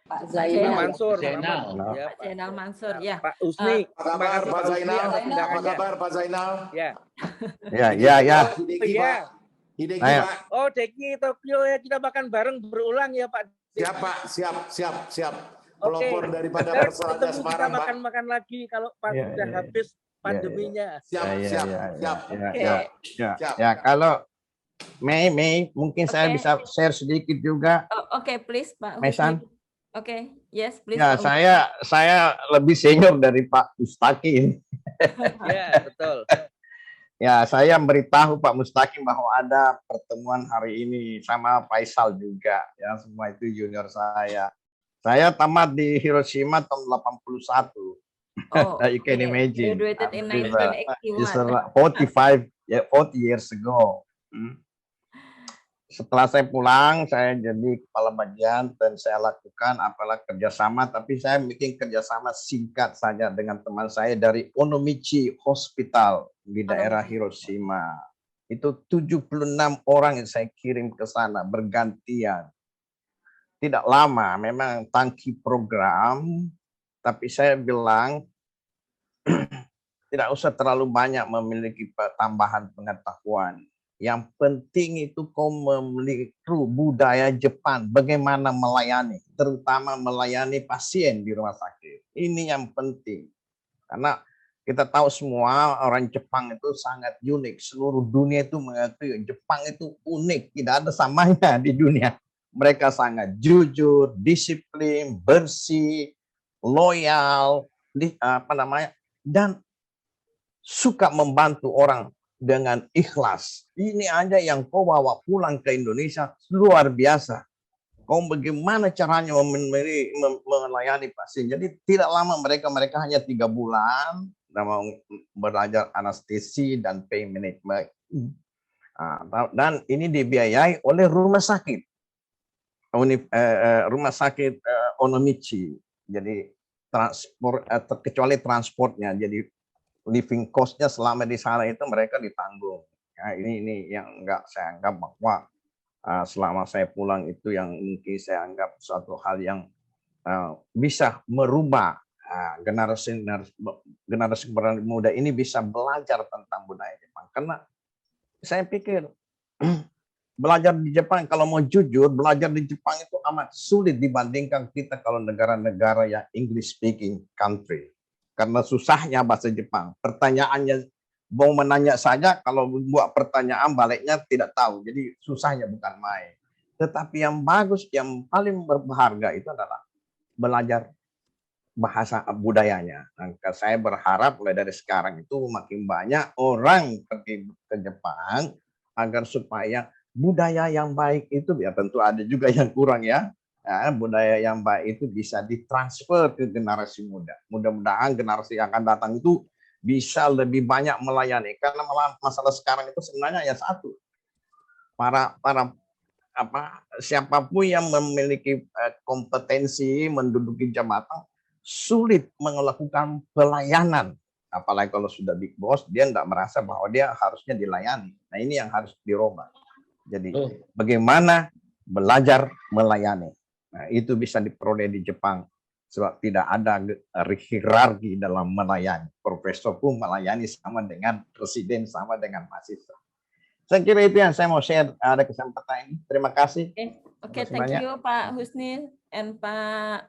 Pak Zainal Mansur. Pak Zainal Mansur, ya. Pak Usni. Apa kabar Pak Zainal? Apa kabar Pak Zainal? Ya. Ya. Hideki, Pak. Oh, Deki Tokyo ya, kita makan bareng berulang ya Pak. Siap Pak, siap. Pelopor daripada Persada Semarang, Pak. Makan lagi kalau pas sudah habis pandeminya. Siap. Ya, kalau Mei, mungkin saya bisa share sedikit juga. Oke, please Pak. Mesan. Oke, yes, please. Ya, saya lebih senior dari Pak Mustaqim. Ya, betul. Ya, saya memberitahu Pak Mustaqim bahwa ada pertemuan hari ini sama Faisal juga. Ya, semua itu junior saya. Saya tamat di Hiroshima tahun 81. You can imagine. Graduated in 1981. 40 years ago. setelah saya pulang, saya jadi kepala bagian dan saya lakukan apalah kerjasama, tapi saya bikin kerjasama singkat saja dengan teman saya dari Onomichi Hospital di daerah Hiroshima. Itu 76 orang yang saya kirim ke sana bergantian. Tidak lama, memang tangki program, tapi saya bilang tidak usah terlalu banyak memiliki tambahan pengetahuan. Yang penting itu kau memiliki budaya Jepang, bagaimana melayani, terutama melayani pasien di rumah sakit. Ini yang penting. Karena kita tahu semua orang Jepang itu sangat unik. Seluruh dunia itu mengakui Jepang itu unik, tidak ada samanya di dunia. Mereka sangat jujur, disiplin, bersih, loyal, dan suka membantu orang dengan ikhlas. Ini aja yang kau bawa pulang ke Indonesia luar biasa. Kau bagaimana caranya melayani pasien. Jadi tidak lama mereka hanya 3 bulan belajar anestesi dan pain management. Dan ini dibiayai oleh rumah sakit. Rumah sakit Onomichi. Jadi kecuali transportnya. Jadi living cost-nya selama di sana itu mereka ditanggung. Ya, ini yang saya anggap bahwa selama saya pulang itu yang mungkin saya anggap suatu hal yang bisa merubah generasi muda ini bisa belajar tentang budaya Jepang. Karena saya pikir belajar di Jepang, kalau mau jujur, belajar di Jepang itu amat sulit dibandingkan kita kalau negara-negara yang English speaking country. Karena susahnya bahasa Jepang. Pertanyaannya mau menanya saja, kalau buat pertanyaan baliknya tidak tahu. Jadi susahnya bukan main. Tetapi yang bagus, yang paling berharga itu adalah belajar bahasa budayanya. Nah, saya berharap mulai dari sekarang itu makin banyak orang pergi ke Jepang agar supaya budaya yang baik itu, ya tentu ada juga yang kurang ya. Budaya yang baik itu bisa ditransfer ke generasi muda. Mudah-mudahan generasi yang akan datang itu bisa lebih banyak melayani. Karena masalah sekarang itu sebenarnya ya satu. Siapapun yang memiliki kompetensi menduduki jabatan sulit melakukan pelayanan. Apalagi kalau sudah big boss, dia tidak merasa bahwa dia harusnya dilayani. Nah ini yang harus dirubah. Jadi bagaimana belajar melayani. Nah, itu bisa diperoleh di Jepang sebab tidak ada hierarki dalam melayani. Profesor pun melayani sama dengan presiden, sama dengan mahasiswa. Saya kira itu yang saya mau share ada kesempatan ini. Terima kasih. Oke, thank you Pak Husni and Pak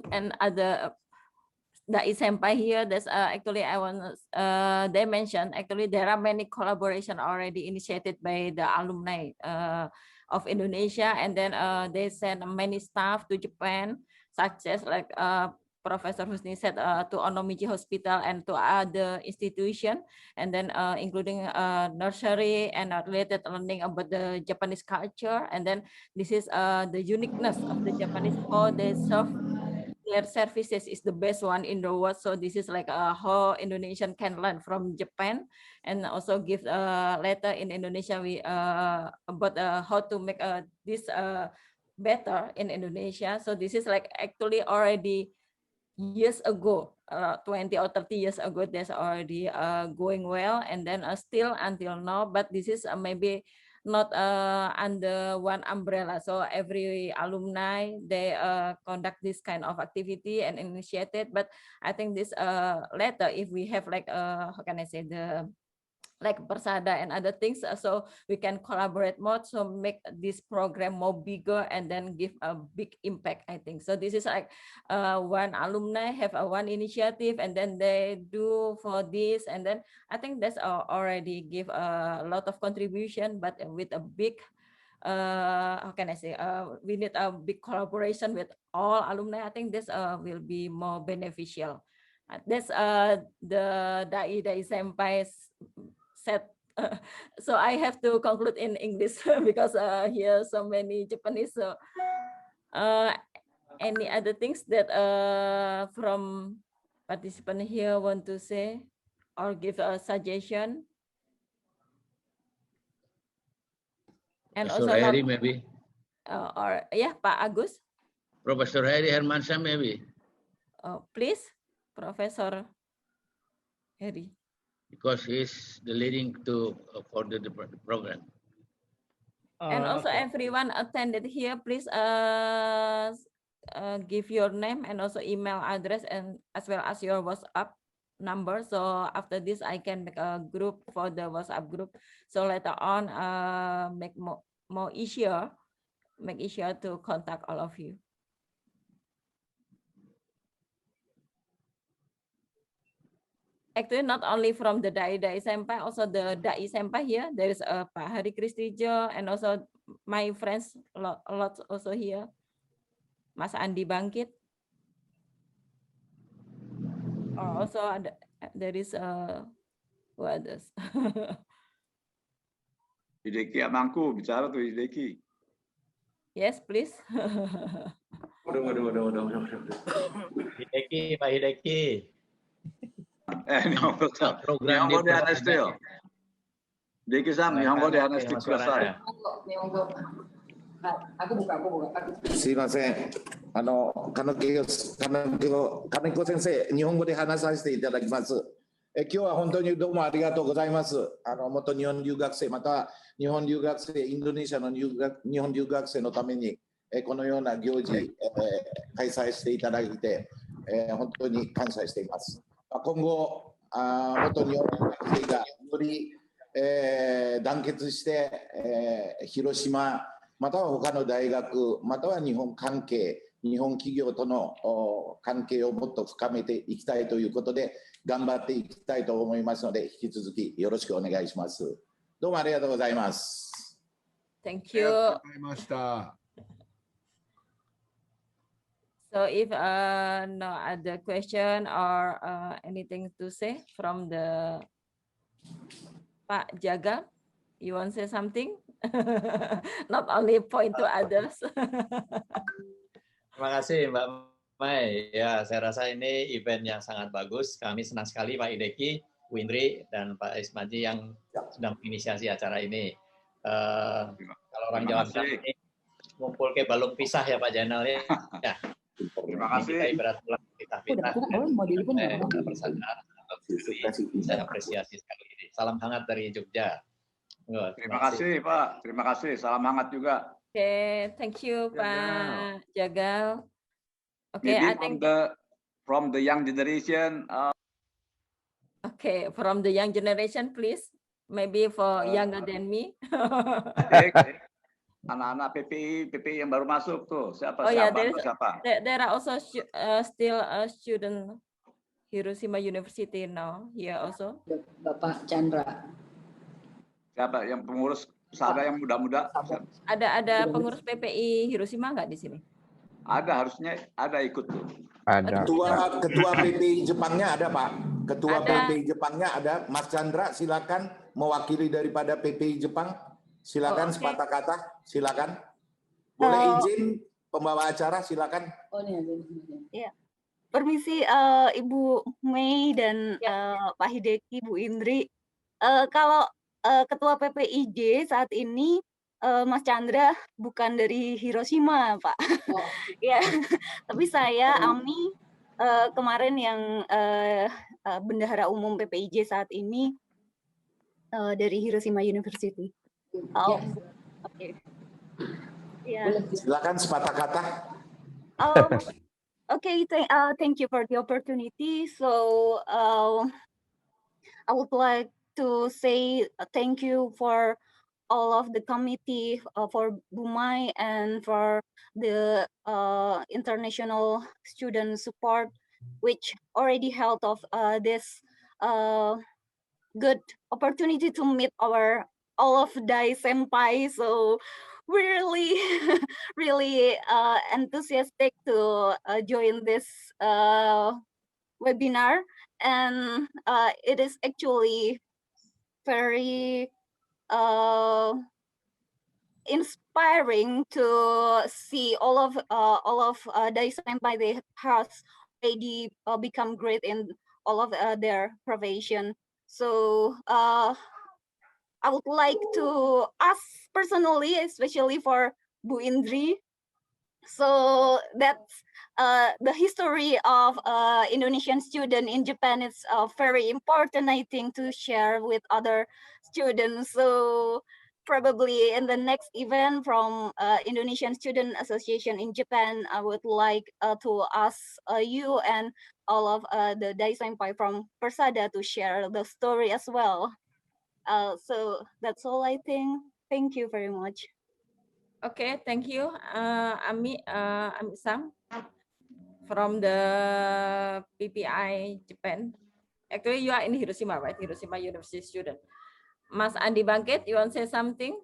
and other Dai Senpai here. That's actually I want they mentioned actually there are many collaboration already initiated by the alumni of Indonesia, and then they send many staff to Japan, such as like Professor Husni said to Onomichi Hospital and to other institution, and then including nursery and related learning about the Japanese culture, and then this is the uniqueness of the Japanese, how they serve their services is the best one in the world. So this is like how Indonesian can learn from Japan, and also give later in Indonesia we about how to make this better in Indonesia. So this is like actually already years ago, 20 or 30 years ago, that's already going well, and then still until now. But this is maybe not under one umbrella. So every alumni, they conduct this kind of activity and initiated. But I think this later, if we have like, how can I say, the like Persada and other things, so we can collaborate more to make this program more bigger and then give a big impact, I think. So this is like one alumni have a one initiative and then they do for this, and then I think that's already give a lot of contribution, but with a big how can I say, we need a big collaboration with all alumni. I think this will be more beneficial. That's the Dai Senpai said. So I have to conclude in English because here so many Japanese. So any other things that from participant here want to say or give a suggestion? And Professor also Heri maybe. or yeah, Pak Agus. Professor Heri Hermansyah maybe. Please, Professor Heri. Because he's the leading to for the program. And also Okay. everyone attended here, please give your name and also email address and as well as your WhatsApp number. So after this, I can make a group for the WhatsApp group. So later on, make easier to contact all of you. Actually, not only from the Dai Senpai, also the Dai Senpai here. There is Pak Hari Kristijo and also my friends a lot also here. Mas Andi Bangkit. Also there is who others? Hideki Amangku bicara tuh Hideki. Yes, please. Waduh. Hideki, Pak Hideki. Nihongo de Haneste yo. Hideki-san, Nihongo de Haneste kudasai. Aku buka. すいません。金子先生、日本語で話させていただきます。今日は本当にどうもありがとうございます。元日本留学生、または日本留学生、インドネシアの日本留学生のために、このような行事、開催していただいて、本当に感謝しています。今後、元日本留学生がより、団結して、広島、または他の大学、または日本関係、日本企業との関係をもっと深めていきたいということで、頑張っていきたいと思いますので、引き続きよろしくお願いします。どうもありがとうございます。Thank you. So if no other question or anything to say from the Pak Jaga, you want to say something? Not only point to others. Terima kasih Mbak Mai. Ya, saya rasa ini event yang sangat bagus. Kami senang sekali Pak Hideki, Bu Indri, dan Pak Ismaji yang sedang menginisiasi acara ini. Kalau orang Jawa bilang ini ngumpul ke balung pisah ya Pak Jainal ya. Terima kasih. Kita ibarat pitah-pitah bersandar. Saya apresiasi sekali ini. Salam hangat dari Jogja. Terima kasih Pak. Terima kasih. Salam hangat juga. Okay, thank you Pak Jagal. Okay, I think from the young generation. Okay, from the young generation, please. Maybe for younger than me. Anak-anak PPI yang baru masuk tuh siapa? Oh ya, there are also still a student Hiroshima University now here also. Bapak Chandra. Siapa yang pengurus Sada yang muda-muda? Ada pengurus PPI Hiroshima nggak di sini? Ada, harusnya ada ikut tuh. Ada. Ketua PPI Jepangnya ada Pak. Ketua PPI Jepangnya ada. Mas Chandra silakan mewakili daripada PPI Jepang. Silakan sepatah kata. Silakan. Boleh izin pembawa acara silakan. Ya. Permisi Ibu Mei dan Pak Hideki, Bu Indri. Kalau Ketua PPIJ saat ini Mas Chandra bukan dari Hiroshima, Pak. Ya, tapi saya Ami kemarin yang bendahara umum PPIJ saat ini dari Hiroshima University. Oh, oke. Ya. Silakan sepatah kata. Okay, thank you for the opportunity. So I would like to say thank you for all of the committee, for Bumai and for the international student support, which already held of this good opportunity to meet all of Dai Senpai. So we're really enthusiastic to join this webinar, and it is actually very inspiring to see all of Dai Senpai. They have already become great in all of their profession. So I would like to ask personally, especially for Bu Indri. So that's the history of Indonesian student in Japan is very important, I think, to share with other students. So probably in the next event from Indonesian Student Association in Japan, I would like to ask you and all of the Dai Senpai from Persada to share the story as well. So that's all I think. Thank you very much. Okay, thank you, Ami Sam from the PPI Japan. Actually, you are in Hiroshima, right? Hiroshima University student. Mas Andi Bangkit, you want to say something?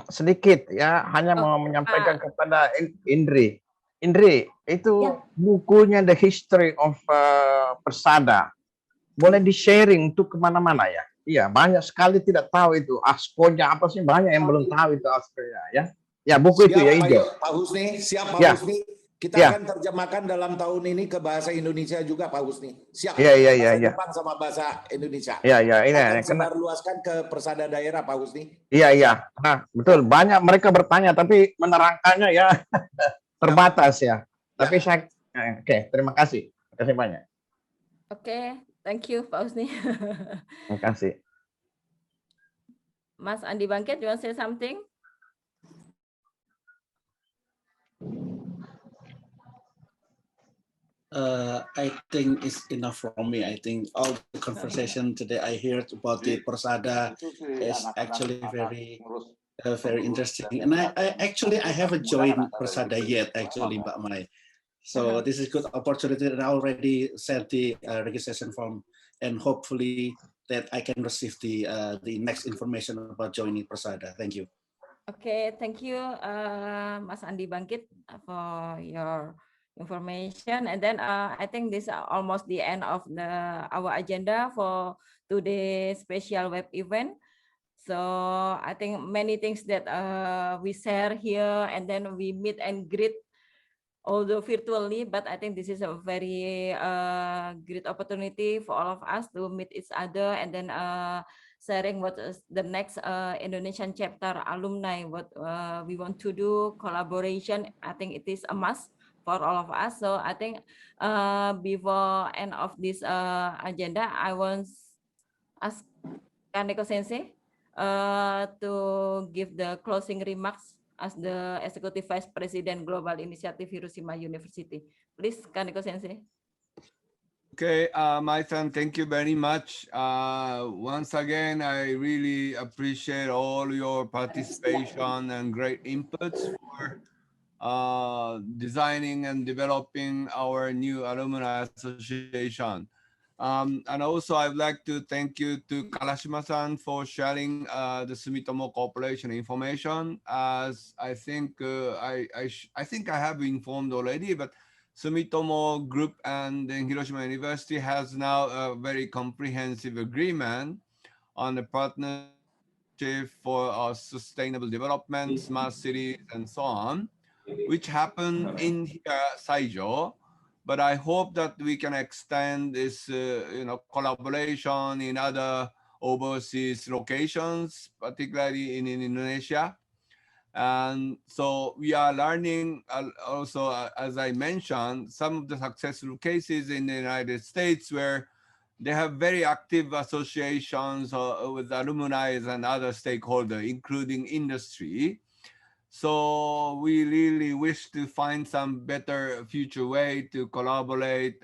Sedikit ya, hanya mau menyampaikan kepada Indri. Indri, itu bukunya The History of Persada. Boleh di-sharing untuk kemana-mana ya. Iya, banyak sekali tidak tahu itu. ASKO-nya apa sih, banyak yang belum tahu itu ASKO-nya ya. Ya, buku itu ya hijau. Pak Husni, siap Pak Husni. Kita akan terjemahkan dalam tahun ini ke bahasa Indonesia juga Pak Husni. Siap. Bahasa Jepang sama bahasa Indonesia. Iya, ini akan sebarluaskan ke persada daerah Pak Husni. Iya. Nah, betul. Banyak mereka bertanya tapi menerangkannya ya terbatas ya. Tapi saya terima kasih. Terima kasih banyak. Oke, thank you Pak Husni. Terima kasih. Mas Andi Bangkit, you want to say something? I think it's enough for me. I think all the conversation today I heard about the Persada is actually very interesting. And I haven't joined Persada yet, actually, Mbak Mai. So this is good opportunity, and I already sent the registration form, and hopefully that I can receive the next information about joining Persada. Thank you. Okay, thank you, Mas Andi Bangkit, for your information. And then I think this is almost the end of our agenda for today's special web event. So I think many things that we share here, and then we meet and greet, although virtually, but I think this is a very great opportunity for all of us to meet each other, and then sharing what is the next Indonesian chapter alumni, what we want to do, collaboration. I think it is a must for all of us. So I think before end of this agenda, I want to ask Kaneko Sensei to give the closing remarks as the Executive Vice President Global Initiative Hiroshima University. Please, Kaneko Sensei. Okay, Mai-san, thank you very much. Once again, I really appreciate all your participation and great inputs for designing and developing our new alumni association. And also I'd like to thank you to Karashima-san for sharing the Sumitomo Corporation information. As I think I think I have informed already, but Sumitomo Group and then Hiroshima University has now a very comprehensive agreement on the partnership for sustainable development, smart cities, and so on, which happened in here, Saijo. But I hope that we can extend this, collaboration in other overseas locations, particularly in Indonesia. And so we are learning also, as I mentioned, some of the successful cases in the United States where they have very active associations with alumni and other stakeholders, including industry. So we really wish to find some better future way to collaborate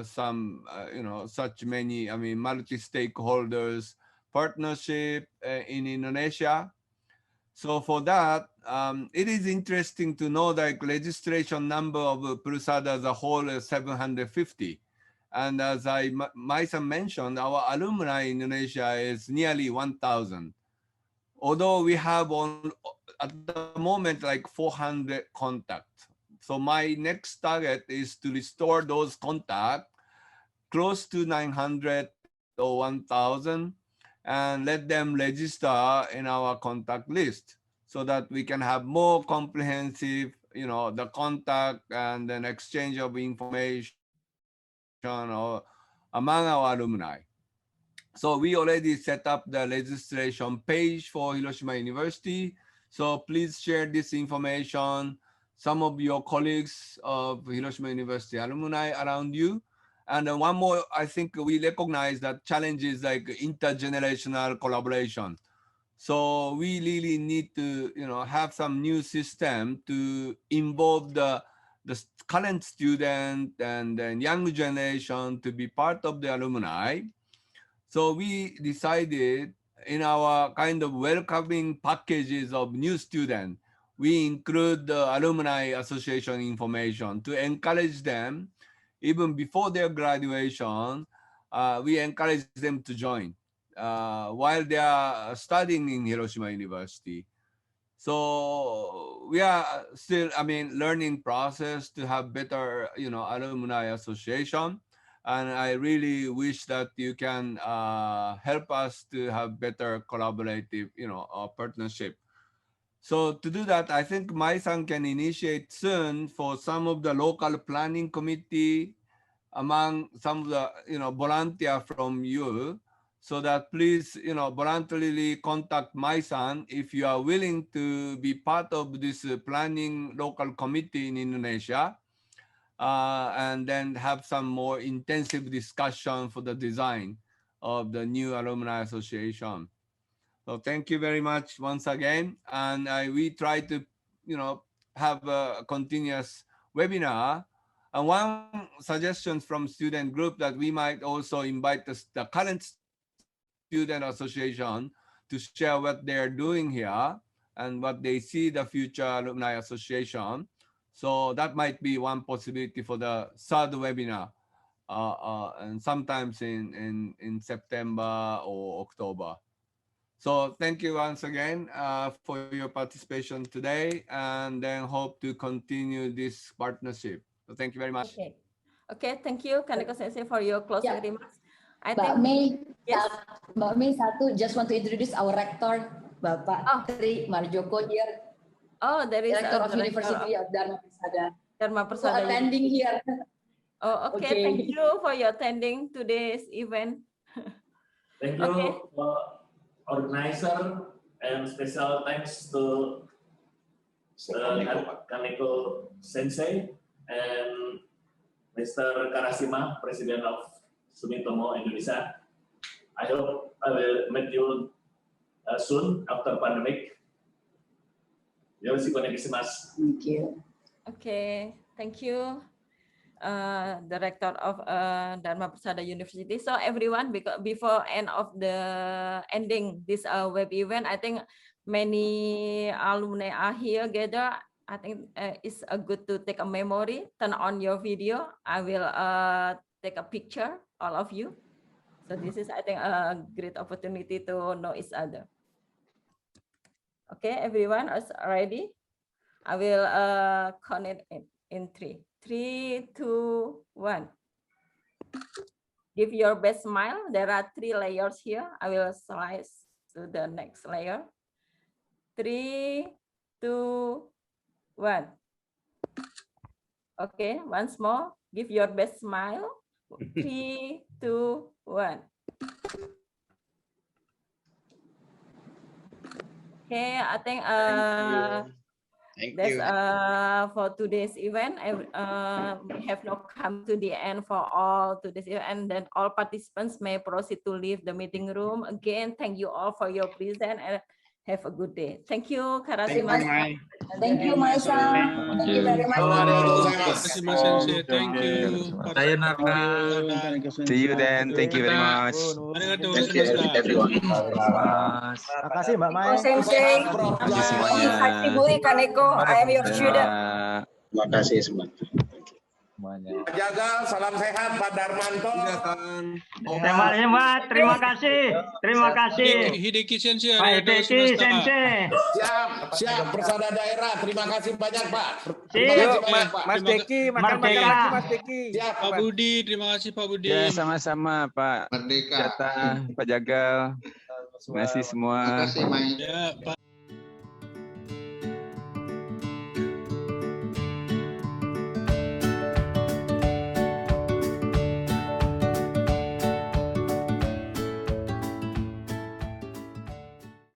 such many, multi-stakeholders partnership in Indonesia. So for that, it is interesting to know that registration number of Persada as a whole is 750. And as Mai-san mentioned, our alumni in Indonesia is nearly 1,000. Although we have at the moment like 400 contacts. So my next target is to restore those contacts close to 900 or 1,000 and let them register in our contact list so that we can have more comprehensive, the contact and then exchange of information among our alumni. So we already set up the registration page for Hiroshima University. So please share this information. Some of your colleagues of Hiroshima University alumni around you. And one more, I think we recognize that challenges like intergenerational collaboration. So we really need to, have some new system to involve the current student and then young generation to be part of the alumni. So we decided in our kind of welcoming packages of new students, we include the alumni association information to encourage them, even before their graduation, we encourage them to join while they are studying in Hiroshima University. So we are still, learning process to have better, alumni association. And I really wish that you can help us to have better collaborative, partnership. So to do that, I think Mai-san can initiate soon for some of the local planning committee among some of the, volunteer from you, so that please, voluntarily contact Mai-san if you are willing to be part of this planning local committee in Indonesia, and then have some more intensive discussion for the design of the new alumni association. So thank you very much once again. And we try to, have a continuous webinar. And one suggestion from student group that we might also invite the current student association to share what they're doing here and what they see the future alumni association. So that might be one possibility for the third webinar, and sometimes in September or October. So thank you once again for your participation today, and then hope to continue this partnership. So thank you very much. Okay, thank you, Kaneko-sensei, for your closing remarks. I think Mbak Mei, just want to introduce our rector, Bapak Tri Marjoko here. Oh, there is Director of University of Dharma Persada. Dharma Persada attending here. Oh, okay. Thank you for your attending today's event. Thank you, organizer, and special thanks to Kaneko Sensei and Mr. Karashima, President of Sumitomo Indonesia. I hope I will meet you soon after pandemic. Thank you. Okay, thank you, Director of Dharma Persada University. So everyone, before ending this web event, I think many alumni are here gathered. I think it's good to take a memory. Turn on your video. I will take a picture, all of you. So this is, I think, a great opportunity to know each other. Okay, everyone is ready. I will connect in 3, 2, 1. Give your best smile. There are 3 layers here. I will slide to the next layer. 3, 2, 1. Okay, once more. Give your best smile. 3, 2, 1. Okay, I think that's for today's event. We have now come to the end for all today's event, and then all participants may proceed to leave the meeting room. Again, thank you all for your presence and have a good day. Thank you, Karashima. Thank you, Mai-san. Thank you very much. Thank you. See you then. Thank you very much. Thank you everyone. Terima kasih Mbak Mai. Sensei. Thank you semuanya. Kaneko, I am your student. Terima kasih semuanya. Pak Jagal, salam sehat Pak Darmanto. Terima kasih. Terima kasih. Hideki Sensei. Pak Hideki Sensei. Siap Persada Daerah. Terima kasih banyak Pak. Mas Deki, makan lagi Mas Deki. Siap Pak Budi, terima kasih Pak Budi. Ya, sama-sama Pak. Merdeka. Jatah, Pak Jagal. Terima kasih semua. Terima kasih, Mai. Ya, Pak.